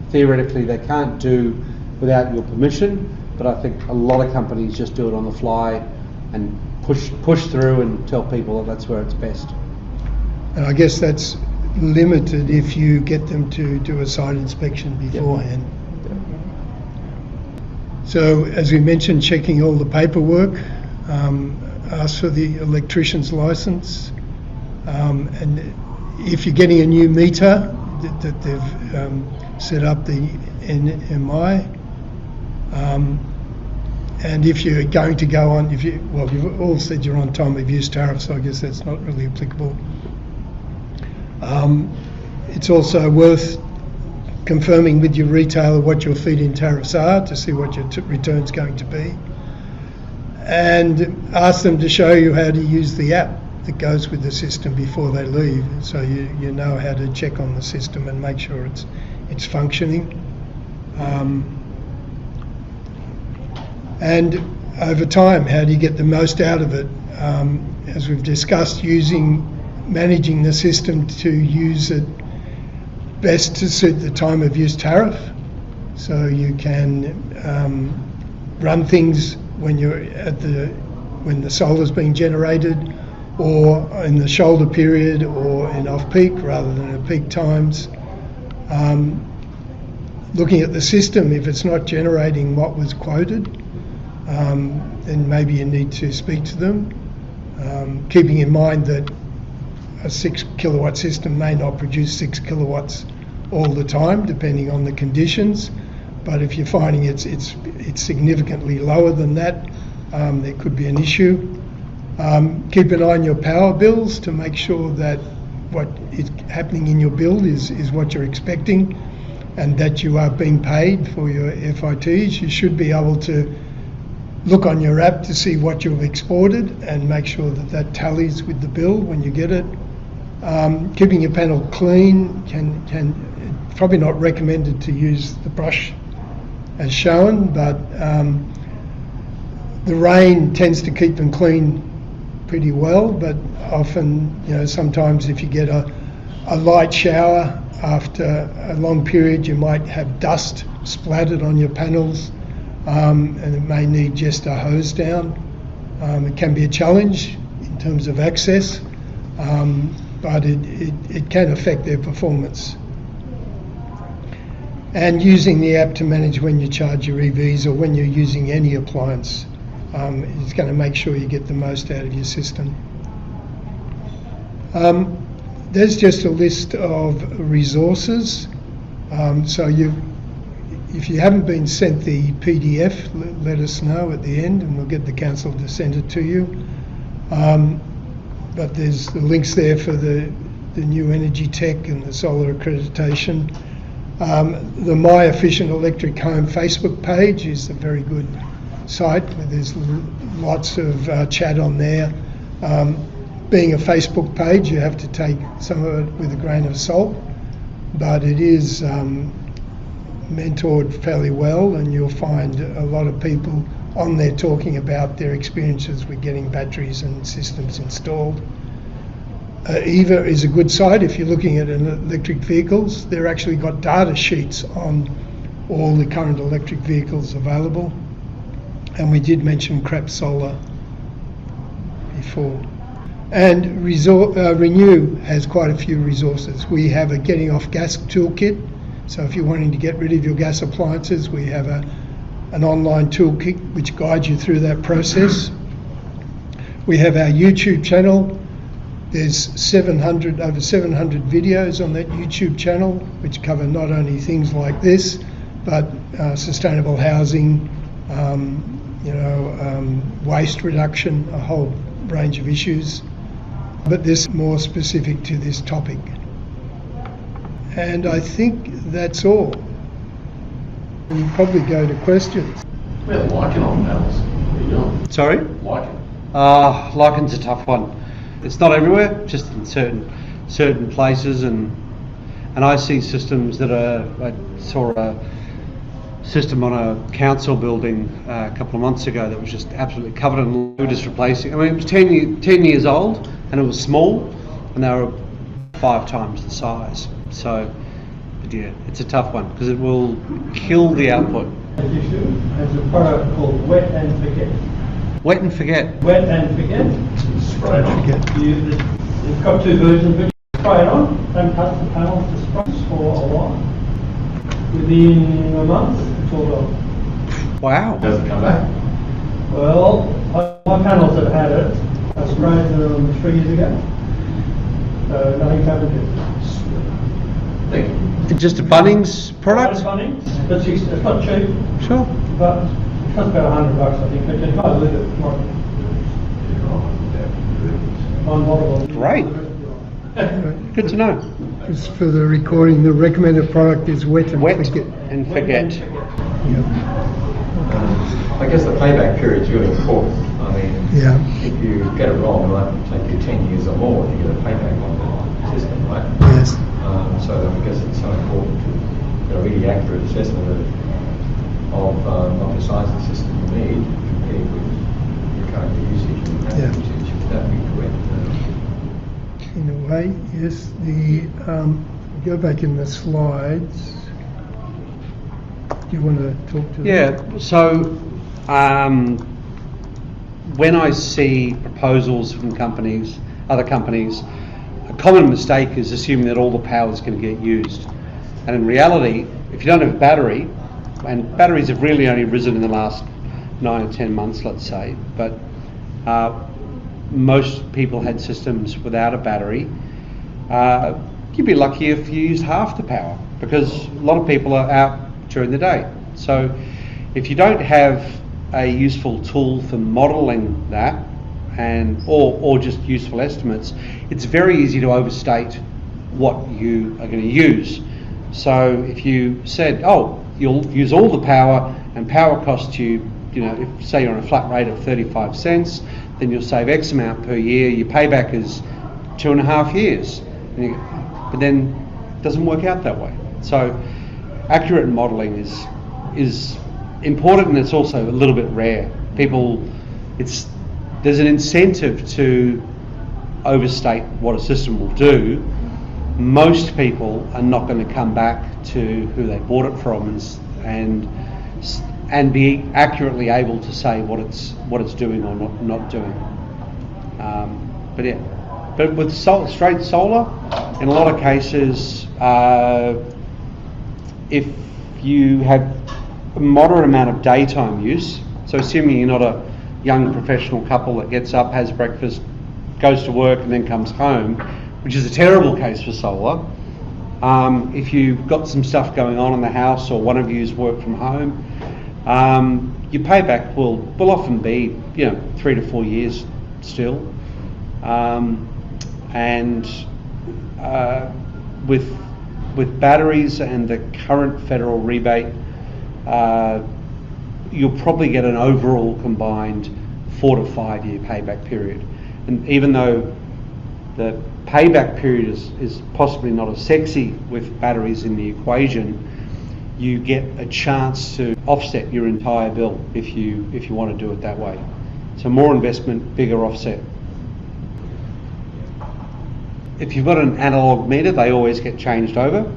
theoretically they can't do without your permission, but I think a lot of companies just do it on the fly and push through and tell people that that's where it's best. And I guess that's limited if you get them to do a site inspection beforehand. Yep. So, as we mentioned, checking all the paperwork, ask for the electrician's license, and if you're getting a new meter that they've set up the NMI, and if you're going to go on, you've all said you're on time of use tariff, so I guess that's not really applicable. It's also worth confirming with your retailer what your feed-in tariffs are to see what your return's going to be, and ask them to show you how to use the app that goes with the system before they leave, so you know how to check on the system and make sure it's functioning. And over time, how do you get the most out of it? As we've discussed, managing the system to use it best to suit the time of use tariff, so you can run things when when the solar's being generated, or in the shoulder period, or in off-peak rather than at peak times. Looking at the system, if it's not generating what was quoted, then maybe you need to speak to them, keeping in mind that a 6 kilowatt system may not produce 6 kilowatts all the time, depending on the conditions. But if you're finding it's significantly lower than that, there could be an issue. Keep an eye on your power bills to make sure that what is happening in your bill is what you're expecting, and that you are being paid for your FITs. You should be able to look on your app to see what you've exported and make sure that tallies with the bill when you get it. Keeping your panel clean can probably not recommended to use the brush as shown, but the rain tends to keep them clean pretty well, but often, sometimes if you get a light shower after a long period, you might have dust splattered on your panels, and it may need just a hose down. It can be a challenge in terms of access, but it can affect their performance. And using the app to manage when you charge your EVs or when you're using any appliance, it's going to make sure you get the most out of your system. There's just a list of resources. So if you haven't been sent the PDF, let us know at the end and we'll get the council to send it to you. But there's the links there for the new energy tech and the solar accreditation. The My Efficient Electric Home Facebook page is a very good site where there's lots of chat on there. Being a Facebook page, you have to take some of it with a grain of salt, but it is mentored fairly well, and you'll find a lot of people on there talking about their experiences with getting batteries and systems installed. EVA is a good site if you're looking at electric vehicles. They've actually got data sheets on all the current electric vehicles available. And we did mention Crap Solar before. And Renew has quite a few resources. We have a Getting Off Gas toolkit. So if you're wanting to get rid of your gas appliances, we have an online toolkit which guides you through that process. We have our YouTube channel. There's over 700 videos on that YouTube channel, which cover not only things like this, but sustainable housing, waste reduction, a whole range of issues. But this more specific to this topic. And I think that's all. We'll probably go to questions. We have lichen on panels. What are you doing? Sorry? Lichen. Lichen's a tough one. It's not everywhere, just in certain places, and I see systems that I saw a system on a council building a couple of months ago that was just absolutely covered in. We were just replacing. I mean, it was 10 years old, and it was small, and they were 5 times the size. So, but yeah, it's a tough one because it will kill the output. There's a product called Wet and Forget. Wet and forget. Wet and Forget. Spray it on. It's got 2 versions of it. Spray it on, don't touch the panels, just spray for a while. Within a month, it's all gone. Wow. Doesn't come back. Well, my panels that had it, I sprayed them 3 years ago. So nothing's happened to it. Thank you. It's just a Bunnings product? Bunnings. It's not cheap, Sure. but it costs about $100, I think. But you can't live it. Unbottleable. Great. Good to know. Just for the recording, the recommended product is Wet and Wet Forget. and forget. Yep. I guess the payback period is really important. I mean, Yeah. if you get it wrong, it might take you 10 years or more to get a payback on the system, right? Yes. So I guess it's so important to get a really accurate assessment of the size of the system you need compared with your current usage and that Yeah. usage. That would be correct. In a way, yes. Go back in the slides. Do you want to talk to Yeah, so when I see proposals from other companies, a common mistake is assuming that all the power is going to get used. And in reality, if you don't have a battery, and batteries have really only risen in the last 9 or 10 months, let's say, but most people had systems without a battery. You'd be lucky if you used half the power, because a lot of people are out during the day. So if you don't have a useful tool for modelling that, or just useful estimates, it's very easy to overstate what you are going to use. So if you said, oh, you'll use all the power, and power costs you, if say you're on a flat rate of 35 cents, then you'll save X amount per year. Your payback is 2.5 years. But then it doesn't work out that way. So accurate modelling is important, and it's also a little bit rare. There's an incentive to overstate what a system will do. Most people are not going to come back to who they bought it from and be accurately able to say what it's doing or not doing. But with straight solar, in a lot of cases, if you have a moderate amount of daytime use, so assuming you're not a young professional couple that gets up, has breakfast, goes to work and then comes home, which is a terrible case for solar. If you've got some stuff going on in the house, or one of you's work from home, your payback will often be 3 to 4 years still. And with batteries and the current federal rebate, you'll probably get an overall combined 4 to 5 year payback period. And even though the payback period is possibly not as sexy with batteries in the equation, you get a chance to offset your entire bill if you want to do it that way. So more investment, bigger offset. If you've got an analog meter, they always get changed over.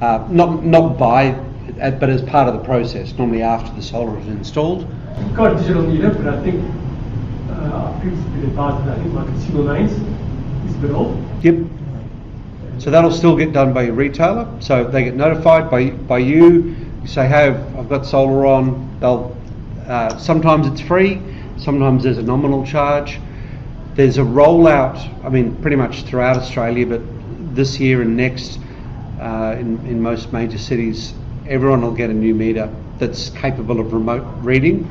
Not by, but as part of the process, normally after the solar is installed. We've got a digital meter, but I think I've previously been advised that I think my consumer mains is a bit old. Yep. So that'll still get done by your retailer. So they get notified by you. You say, hey, I've got solar on. They'll sometimes it's free, sometimes there's a nominal charge. There's a rollout, I mean, pretty much throughout Australia, but this year and next, in most major cities, everyone will get a new meter that's capable of remote reading.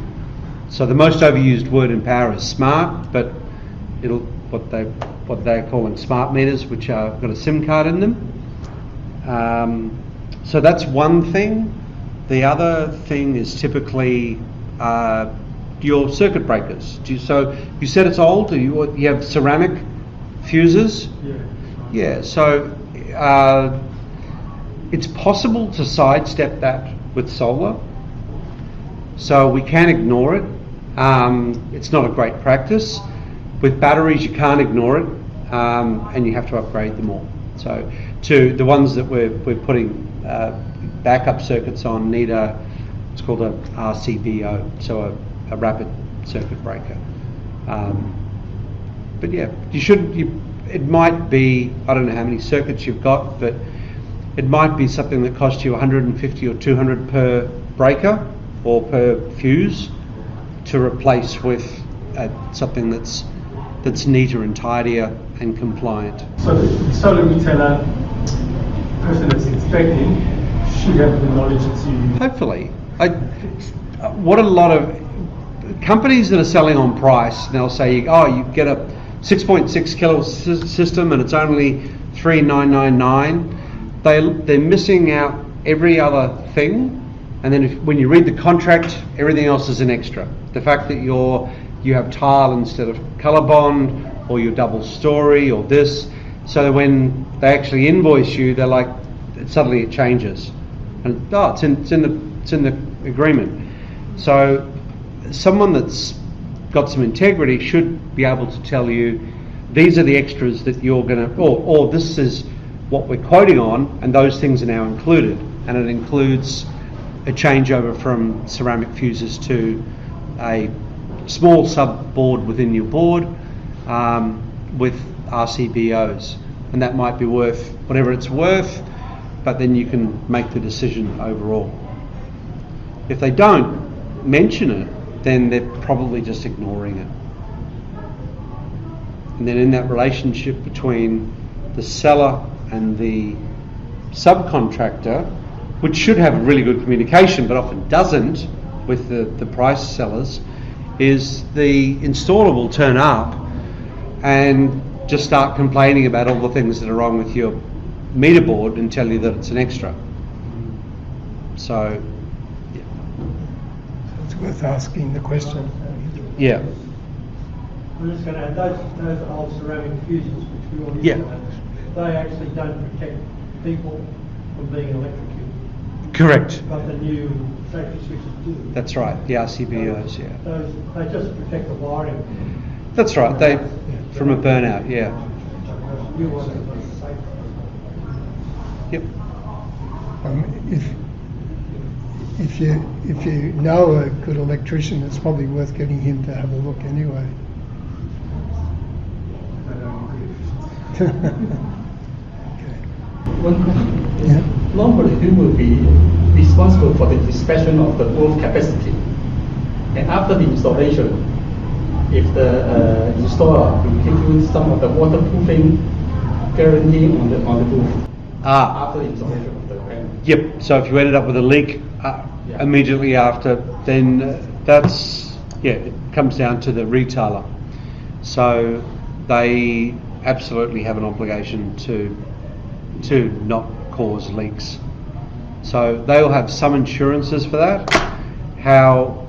So the most overused word in power is smart, but it'll what they're calling smart meters, which have got a SIM card in them. So that's one thing. The other thing is typically your circuit breakers. So you said it's old. You have ceramic fuses. Yeah. So it's possible to sidestep that with solar. So we can ignore it. It's not a great practice. With batteries, you can't ignore it, and you have to upgrade them all. So to the ones that we're putting backup circuits on need it's called a RCBO, so a rapid circuit breaker. But yeah, it might be, I don't know how many circuits you've got, but it might be something that costs you 150 or 200 per breaker or per fuse to replace with something that's neater and tidier and compliant. So the solar retailer, person that's inspecting, should have the knowledge to... Hopefully. What a lot of companies that are selling on price, they'll say, oh, you get a 6.6 kilo system and it's only $3,999. They're missing out every other thing, and then when you read the contract, everything else is an extra. The fact that you have tile instead of colour bond, or your double story, or this, so that when they actually invoice you, they're like, suddenly it changes, and it's in the agreement. So someone that's got some integrity should be able to tell you, these are the extras that you're going to, or this is what we're quoting on, and those things are now included, and it includes a changeover from ceramic fuses to a small sub board within your board with RCBOs, and that might be worth whatever it's worth, but then you can make the decision overall. If they don't mention it, then they're probably just ignoring it. And then in that relationship between the seller and the subcontractor, which should have really good communication but often doesn't with the price sellers, is the installer will turn up and just start complaining about all the things that are wrong with your meter board and tell you that it's an extra. So, yeah. It's worth asking the question. Yeah. I'm just going to add those old ceramic fuses, which we all use, Yeah. they actually don't protect people from being electrocuted. Correct. But the new safety switches do. That's right. The RCBOs, yeah. Those, they just protect the wiring. That's right. They from a burnout, yeah. New ones are safe. Yep. If you know a good electrician, it's probably worth getting him to have a look anyway. Okay. One question. Yeah. Normally, who will be responsible for the inspection of the roof capacity? And after the installation, if the installer will give you some of the waterproofing guarantee on the roof after the installation of the panel? Yep. So if you ended up with a leak immediately after, then it comes down to the retailer. So they absolutely have an obligation to not cause leaks. So they'll have some insurances for that. How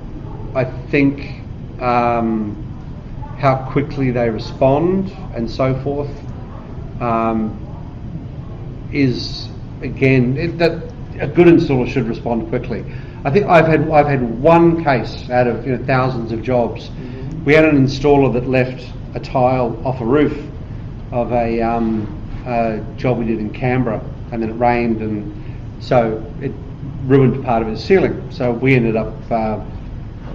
I think how quickly they respond and so forth is again that a good installer should respond quickly. I think I've had one case out of thousands of jobs. We had an installer that left a tile off a roof of a job we did in Canberra, and then it rained, and so it ruined part of his ceiling. So we ended up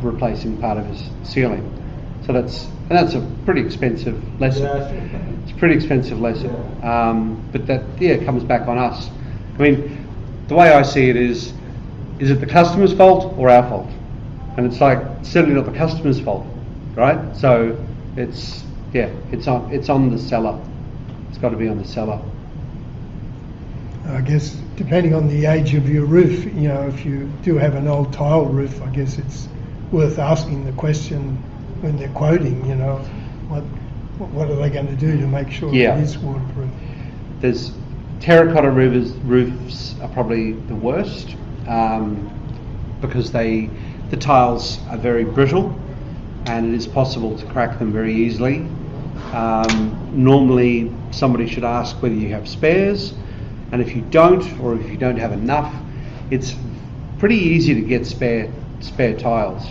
replacing part of his ceiling. So that's a pretty expensive lesson. It's a pretty expensive lesson, but that comes back on us. I mean, the way I see it is it the customer's fault or our fault? And it's like certainly not the customer's fault, right? So it's on the seller. It's got to be on the seller. I guess depending on the age of your roof, if you do have an old tile roof, I guess it's worth asking the question when they're quoting, what are they going to do to make sure it is waterproof? There's terracotta roofs are probably the worst because the tiles are very brittle and it is possible to crack them very easily. Normally somebody should ask whether you have spares, and if you don't, or if you don't have enough, it's pretty easy to get spare tiles.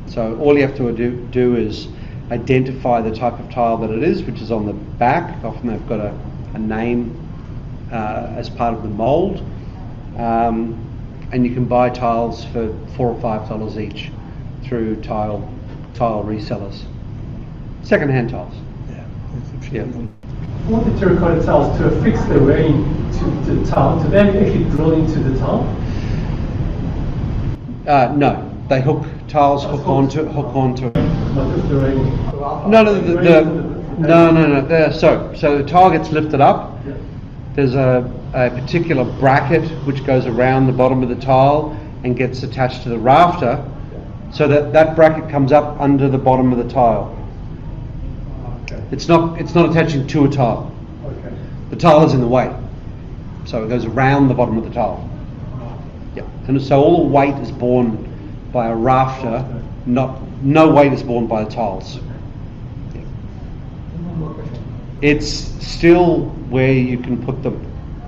So all you have to do is identify the type of tile that it is, which is on the back. Often they've got a name as part of the mould, and you can buy tiles for $4 or $5 each through tile resellers. Second-hand tiles. Yeah. I want the terracotta tiles to affix the rain to the tile, to then actually drill into the tile. No, they tiles hook onto. Not just the rain. No. So the tile gets lifted up. Yeah. There's a particular bracket which goes around the bottom of the tile and gets attached to the rafter, so that bracket comes up under the bottom of the tile. Okay. It's not attaching to a tile. Okay. The tile is in the way, so it goes around the bottom of the tile. Yeah, and so all the weight is borne by a rafter. No weight is borne by the tiles. Yeah. It's still where you can put them.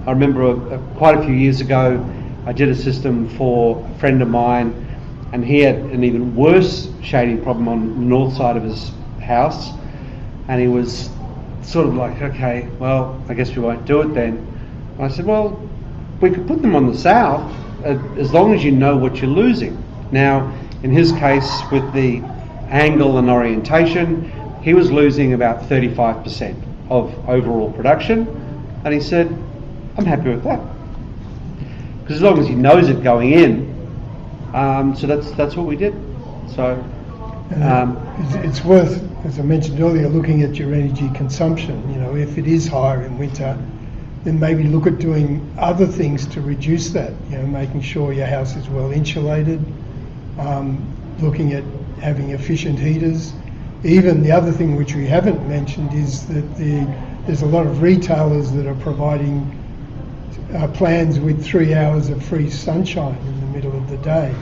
I remember quite a few years ago, I did a system for a friend of mine, and he had an even worse shading problem on the north side of his house, and he was sort of like, okay, well, I guess we won't do it then. And I said, well, we could put them on the south as long as you know what you're losing. Now, in his case, with the angle and orientation, he was losing about 35% of overall production, and he said, I'm happy with that, because as long as he knows it going in, so that's what we did. So it's worth, as I mentioned earlier, looking at your energy consumption. If it is higher in winter, then maybe look at doing other things to reduce that. Making sure your house is well insulated, looking at having efficient heaters. Even the other thing which we haven't mentioned is that there's a lot of retailers that are providing plans with 3 hours of free sunshine in the middle of the day,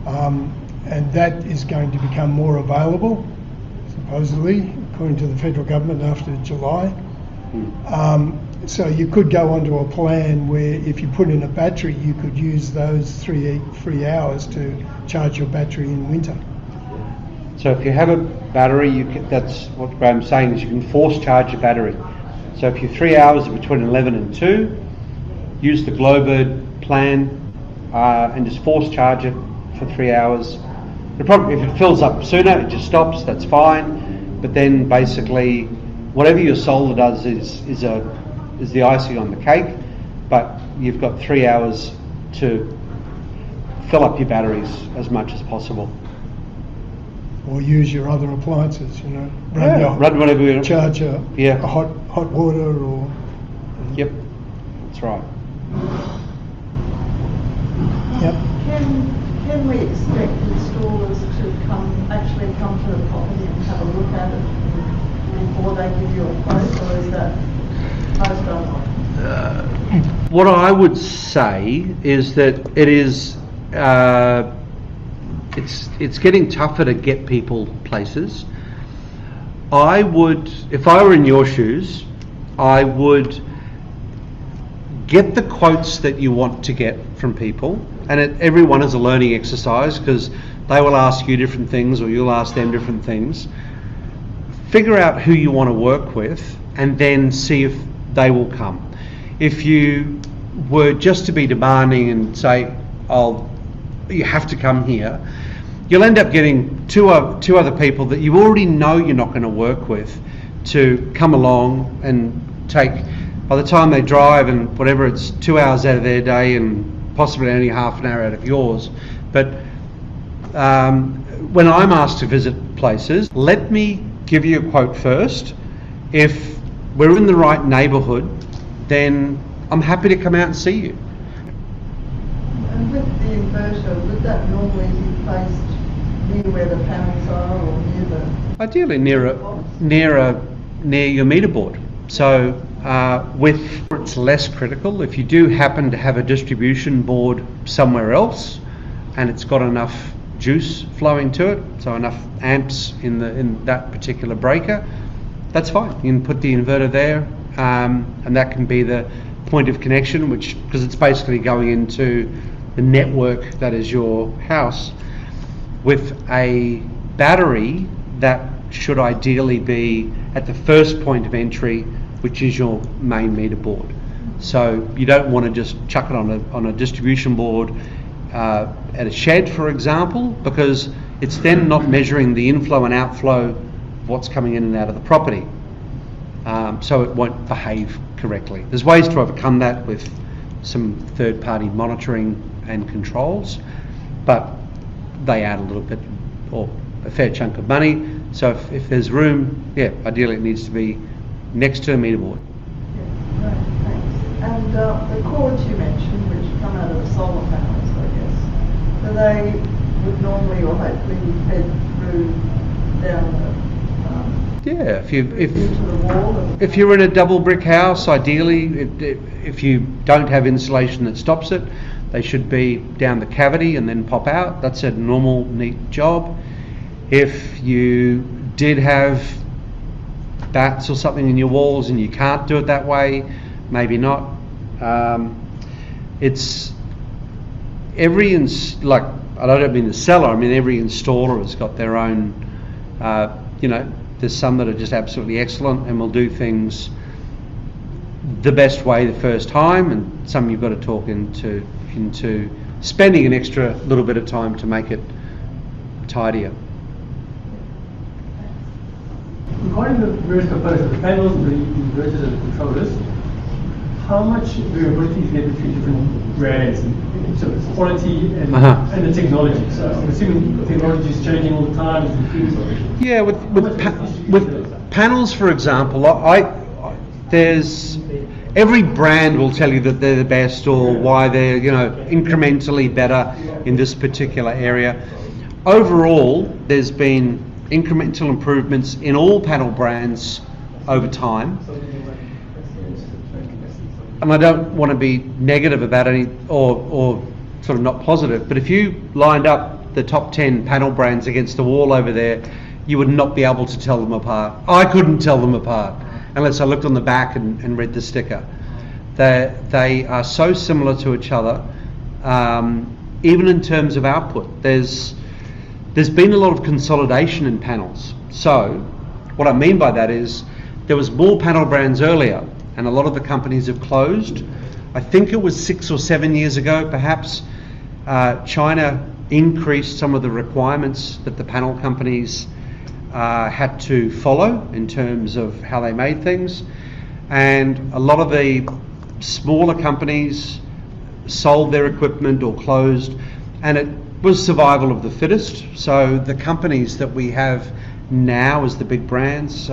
and that is going to become more available, supposedly, according to the federal government, after July. So you could go onto a plan where if you put in a battery, you could use those 3 free hours to charge your battery in winter. So if you have a battery, that's what Graham's saying, is you can force charge your battery. So if your 3 hours are between 11 and 2, use the Glowbird plan and just force charge it for 3 hours. If it fills up sooner, it just stops, that's fine. But then basically, whatever your solar does is the icing on the cake, but you've got 3 hours to fill up your batteries as much as possible. Or use your other appliances, run whatever you charge a hot water or. Yep, that's right. Yep. Can we expect installers to actually come to the property and have a look at it before they give you a quote, or is that post online? What I would say is that it is it's getting tougher to get people places. I would, if I were in your shoes, I would get the quotes that you want to get from people, and everyone is a learning exercise because they will ask you different things or you'll ask them different things. Figure out who you want to work with and then see if they will come. If you were just to be demanding and say, you have to come here, you'll end up getting two other people that you already know you're not going to work with to come along and take, by the time they drive and whatever, it's 2 hours out of their day and possibly only half an hour out of yours. But when I'm asked to visit places, let me give you a quote first. If we're in the right neighbourhood, then I'm happy to come out and see you. And with the inverter, would that normally be placed near where the panels are or near the... Ideally near your meter board. So it's less critical. If you do happen to have a distribution board somewhere else and it's got enough juice flowing to it, so enough amps in that particular breaker, that's fine. You can put the inverter there, and that can be the point of connection, because it's basically going into the network that is your house. With a battery, that should ideally be at the first point of entry, which is your main meter board. So you don't want to just chuck it on a distribution board at a shed, for example, because it's then not measuring the inflow and outflow of what's coming in and out of the property. So it won't behave correctly. There's ways to overcome that with some third-party monitoring and controls, but they add a little bit, or a fair chunk of money. So if there's room, ideally it needs to be next to a meter board. Yeah, right, thanks. And the cords you mentioned, which come out of the solar panels, I guess, so they would normally or hopefully be fed through down into the wall. If you're in a double brick house, ideally, if you don't have insulation that stops it, they should be down the cavity and then pop out. That's a normal, neat job. If you did have bats or something in your walls and you can't do it that way, maybe not. It's I don't mean the seller, I mean every installer has got their own, there's some that are just absolutely excellent and will do things the best way the first time, and some you've got to talk into spending an extra little bit of time to make it tidier. Regarding the various components of the panels, the inverters and the controllers, how much variability is there between different brands in terms of quality and the technology? So I'm assuming the technology is changing all the time. Yeah, with panels, for example, there's every brand will tell you that they're the best or why they're incrementally better in this particular area. Overall, there's been incremental improvements in all panel brands over time. And I don't want to be negative about any or sort of not positive, but if you lined up the top 10 panel brands against the wall over there, you would not be able to tell them apart. I couldn't tell them apart unless I looked on the back and read the sticker. They are so similar to each other, even in terms of output. There's been a lot of consolidation in panels. So what I mean by that is there was more panel brands earlier, and a lot of the companies have closed. I think it was 6 or 7 years ago, perhaps, China increased some of the requirements that the panel companies had to follow in terms of how they made things. And a lot of the smaller companies sold their equipment or closed, and it was survival of the fittest. So the companies that we have now as the big brands,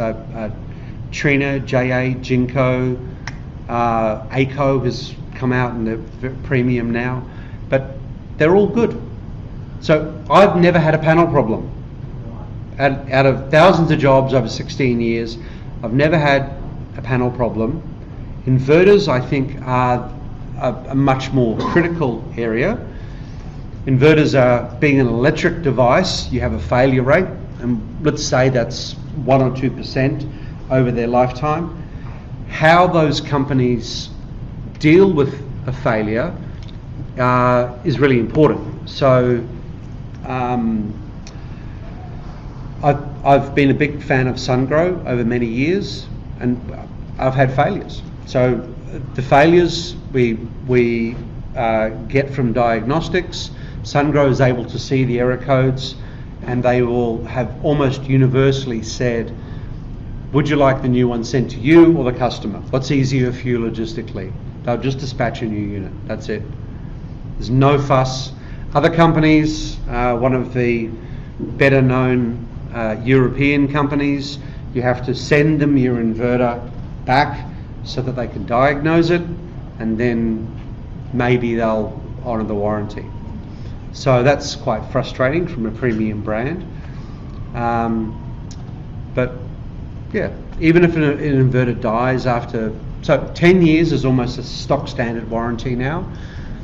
Trina, JA, Jinko, ACO has come out in the premium now, but they're all good. So I've never had a panel problem. out of thousands of jobs over 16 years, I've never had a panel problem. Inverters, I think, are a much more critical area. Inverters are, being an electric device, you have a failure rate, and let's say that's 1 or 2% over their lifetime. How those companies deal with a failure is really important. So I've been a big fan of SunGrow over many years, and I've had failures. So the failures we get from diagnostics. SunGrow is able to see the error codes, and they will have almost universally said, would you like the new one sent to you or the customer? What's easier for you logistically? They'll just dispatch a new unit. That's it. There's no fuss. Other companies, one of the better known European companies, you have to send them your inverter back so that they can diagnose it, and then maybe they'll honour the warranty. So that's quite frustrating from a premium brand. But yeah, even if an inverter dies after, so 10 years is almost a stock standard warranty now.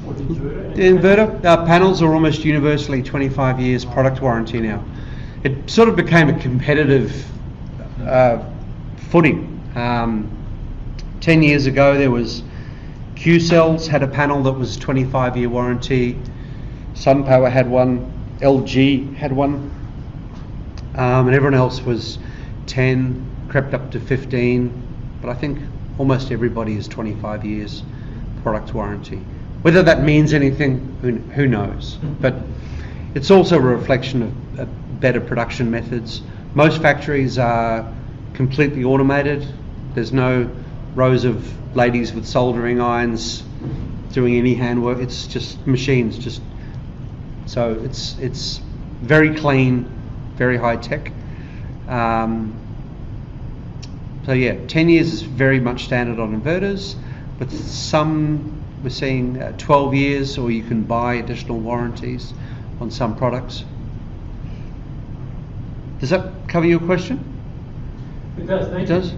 The inverter panels are almost universally 25 years product warranty now. It sort of became a competitive footing. 10 years ago there was Qcells had a panel that was 25-year warranty, SunPower had one, LG had one, and everyone else was 10, crept up to 15, but I think almost everybody is 25 years product warranty. Whether that means anything, who knows? But it's also a reflection of better production methods. Most factories are completely automated. There's no rows of ladies with soldering irons doing any handwork. It's just machines. So it's very clean, very high tech. So yeah, 10 years is very much standard on inverters, but some we're seeing 12 years, or you can buy additional warranties on some products. Does that cover your question? It does, thank It does? you.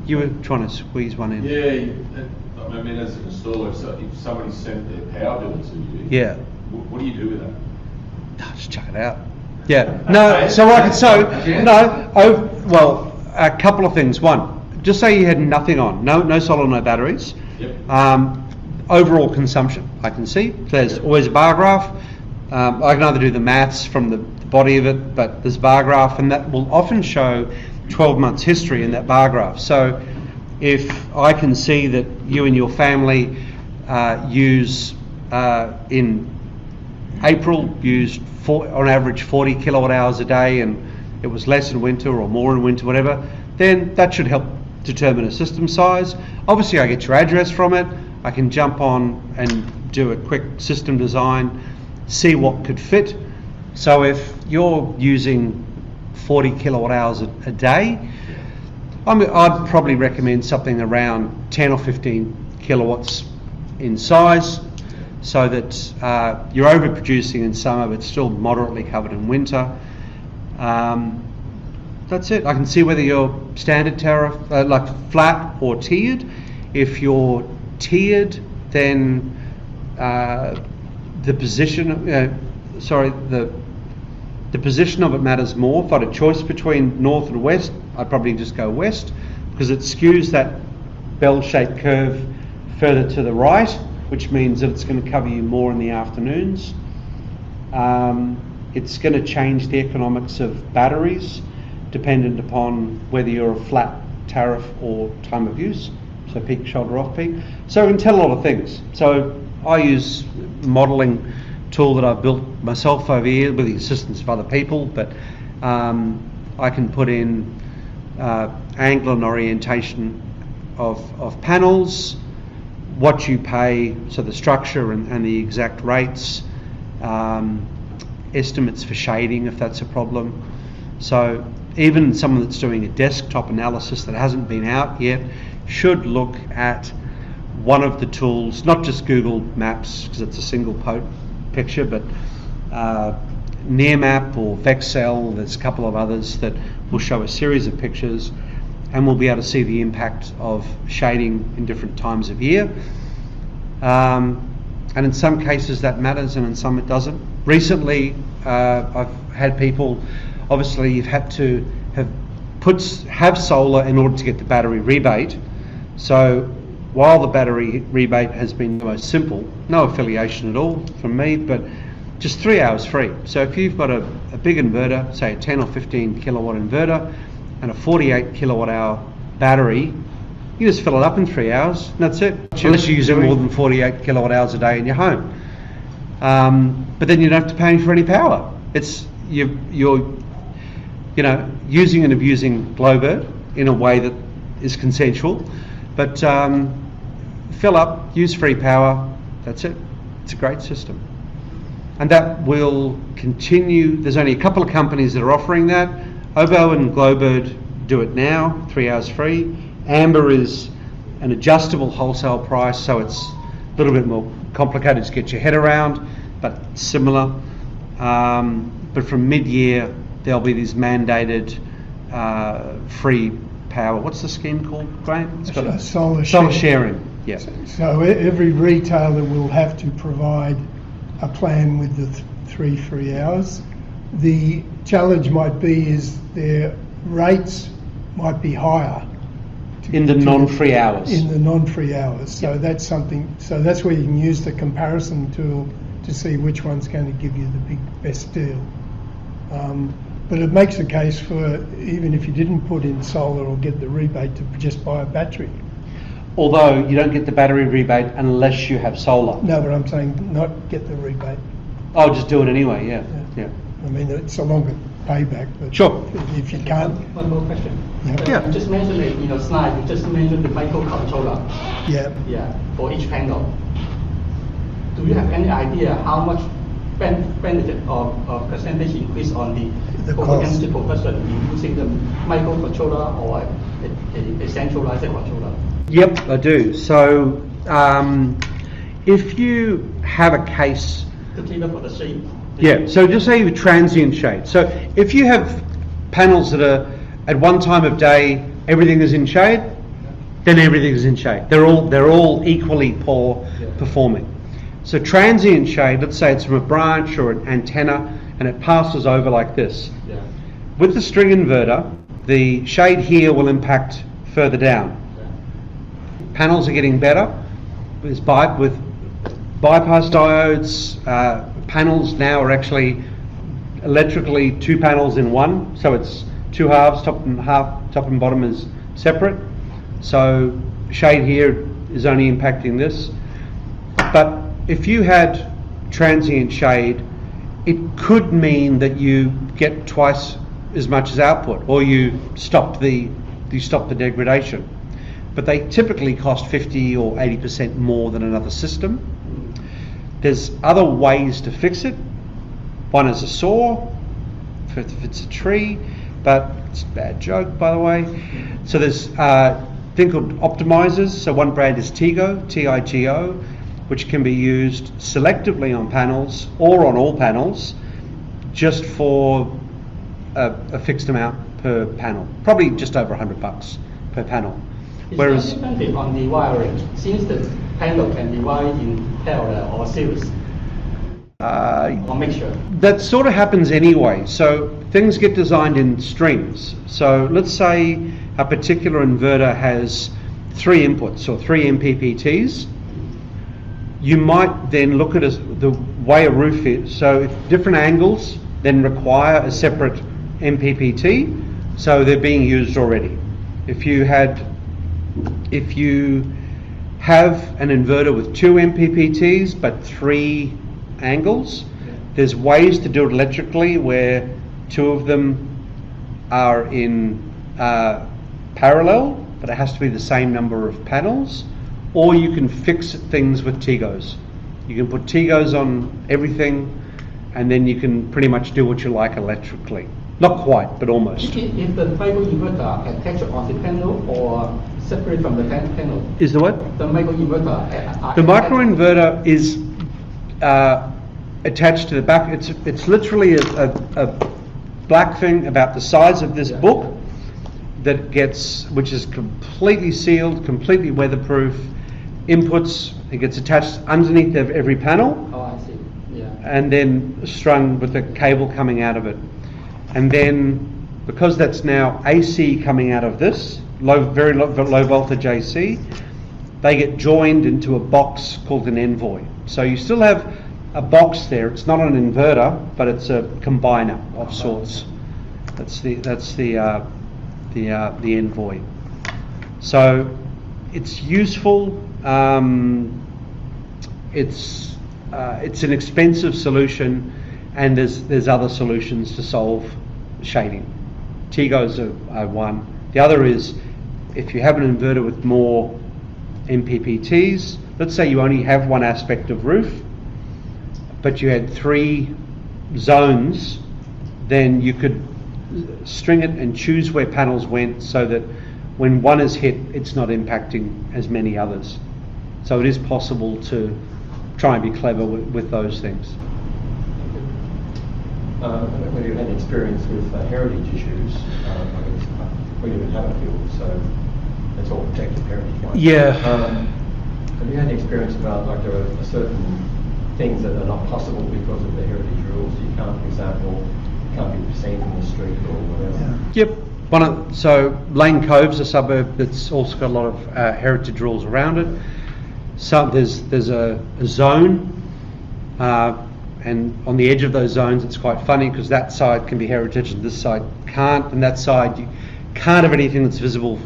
You were trying to squeeze one in. Yeah, I mean, as an installer, if somebody sent their power bill to you, Yeah. what do you do with that? Oh, just chuck it out. Yeah. No. So like no. Oh, well, a couple of things. One, just say you had nothing on, no solar, no batteries. Yep. Overall consumption, I can see. There's always a bar graph. I can either do the maths from the body of it, but there's a bar graph, and that will often show 12 months history in that bar graph. So if I can see that you and your family use in April used on average 40 kilowatt hours a day, and it was less in winter or more in winter, whatever, then that should help determine a system size. Obviously I get your address from it. I can jump on and do a quick system design, see what could fit. So if you're using 40 kilowatt hours a day, I'd probably recommend something around 10 or 15 kilowatts in size, so that you're overproducing in summer but still moderately covered in winter. That's it. I can see whether you're standard tariff, like flat or tiered. If you're tiered, then the position, the position of it matters more. If I had a choice between north and west, I'd probably just go west, because it skews that bell-shaped curve further to the right, which means that it's going to cover you more in the afternoons. It's going to change the economics of batteries dependent upon whether you're a flat tariff or time of use, so peak, shoulder, off peak. So it can tell a lot of things. So I use a modelling tool that I've built myself over here with the assistance of other people, but I can put in angle and orientation of panels, what you pay, so the structure and the exact rates, estimates for shading if that's a problem. So even someone that's doing a desktop analysis that hasn't been out yet should look at one of the tools, not just Google Maps because it's a single picture, but Nearmap or Vexcel, there's a couple of others that will show a series of pictures, and we'll be able to see the impact of shading in different times of year. And in some cases that matters, and in some it doesn't. Recently, I've had people, obviously you've had to have solar in order to get the battery rebate. So while the battery rebate has been the most simple, no affiliation at all from me, but just 3 hours free. So if you've got a big inverter, say a 10 or 15 kilowatt inverter, and a 48 kilowatt hour battery, you just fill it up in 3 hours, and that's it. Unless you're using more than 48 kilowatt hours a day in your home. But then you don't have to pay for any power. It's you're using and abusing Glowbird in a way that is consensual. But fill up, use free power, that's it. It's a great system. And that will continue. There's only a couple of companies that are offering that. Oboe and Glowbird do it now, 3 hours free. Amber is an adjustable wholesale price, so it's a little bit more complicated to get your head around, but similar. But from mid-year, there'll be these mandated free power. What's the scheme called, Graham? It's got solar sharing. Yeah. So every retailer will have to provide a plan with the 3 free hours. The challenge might be is their rates might be higher. In the non-free hours. In the non-free hours. So that's something. So that's where you can use the comparison tool to see which one's going to give you the best deal. But it makes a case for, even if you didn't put in solar or get the rebate, to just buy a battery. Although you don't get the battery rebate unless you have solar. No, but I'm saying not get the rebate. Oh, just do it anyway. Yeah. I mean, it's a longer payback, but sure. If you can't. One more question. Yeah. You just mentioned it in your slide. You just mentioned the microcontroller. Yeah. Yeah. For each panel. Do you have any idea how much benefit or percentage increase on the total energy production in using the microcontroller or a centralized controller? Yep, I do. So if you have a case. Particularly for the shade. Yeah, so just say you transient shade. So if you have panels that are at one time of day everything is in shade, then everything is in shade. They're all equally poor performing. So transient shade, let's say it's from a branch or an antenna and it passes over like this. Yeah. With the string inverter, the shade here will impact further down. Yeah. Panels are getting better with bypass diodes. Panels now are actually electrically 2 panels in one, so it's 2 halves, top and bottom is separate. So shade here is only impacting this. But if you had transient shade, it could mean that you get twice as much as output, or you stop the degradation. But they typically cost 50 or 80% more than another system. There's other ways to fix it. One is a saw, if it's a tree, but it's a bad joke, by the way. So there's a thing called optimizers. So one brand is Tigo, T-I-G-O, which can be used selectively on panels or on all panels, just for a fixed amount per panel, probably just over $100 per panel. Whereas depending on the wiring, since the panel can be wired in parallel or series, or mixture. That sort of happens anyway. So things get designed in strings. So let's say a particular inverter has 3 inputs or 3 MPPTs. You might then look at the way a roof is. So if different angles then require a separate MPPT, so they're being used already. If you have an inverter with 2 MPPTs but 3 angles, there's ways to do it electrically where 2 of them are in parallel, but it has to be the same number of panels. Or you can fix things with Tigos. You can put Tigos on everything, and then you can pretty much do what you like electrically. Not quite, but almost. If the microinverter attached on the panel or separate from the panel? Is the what? The microinverter. The microinverter is attached to the back. It's literally a black thing about the size of this book that which is completely sealed, completely weatherproof. Inputs, it gets attached underneath of every panel. Oh, I see. Yeah. And then strung with a cable coming out of it. And then, because that's now AC coming out of this, very low voltage AC, they get joined into a box called an Envoy. So you still have a box there. It's not an inverter, but it's a combiner of sorts. That's the Envoy. So it's useful. It's an expensive solution, and there's other solutions to solve shading. TIGO's are one. The other is, if you have an inverter with more MPPTs, let's say you only have one aspect of roof, but you had 3 zones, then you could string it and choose where panels went so that when one is hit, it's not impacting as many others. So it is possible to try and be clever with those things. When you've had experience with heritage issues, we live in Haberfield, so it's all protected heritage. Right? Yeah. Have you had any experience about, like, there are certain things that are not possible because of the heritage rules? You can't, for example, can't be seen from the street or whatever. Yep. So Lane Cove's a suburb that's also got a lot of heritage rules around it. So there's a zone, and on the edge of those zones, it's quite funny because that side can be heritage and this side can't, and that side you can't have anything that's visible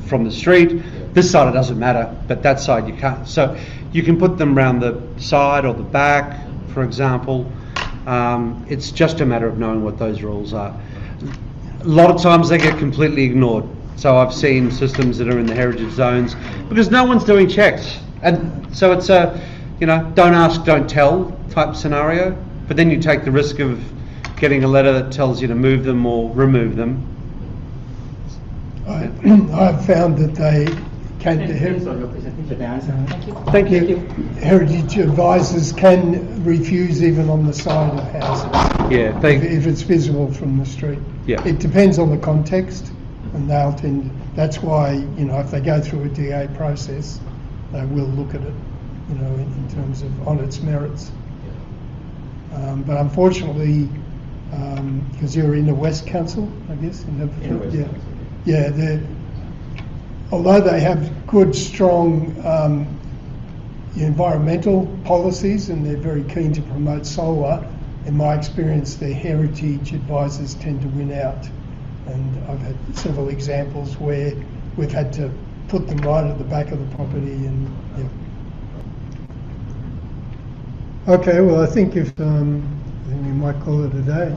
from the street. This side it doesn't matter, but that side you can't. So you can put them around the side or the back, for example. It's just a matter of knowing what those rules are. A lot of times they get completely ignored. So I've seen systems that are in the heritage zones because no one's doing checks. And so it's a, don't ask, don't tell type scenario. But then you take the risk of getting a letter that tells you to move them or remove them. I've found that they can. Thank you. Heritage advisors can refuse even on the side of houses. Yeah. If it's visible from the street. Yeah. It depends on the context, and they'll tend. That's why if they go through a DA process, they will look at it, in terms of on its merits. But unfortunately, because you're in the West Council, I guess, in the West Council. Yeah, although they have good, strong environmental policies and they're very keen to promote solar, in my experience, their heritage advisors tend to win out. And I've had several examples where we've had to put them right at the back of the property. And okay, well, I think we might call it a day.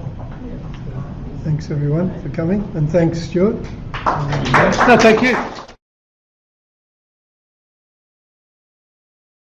Thanks everyone for coming, and thanks Stuart. No, thank you.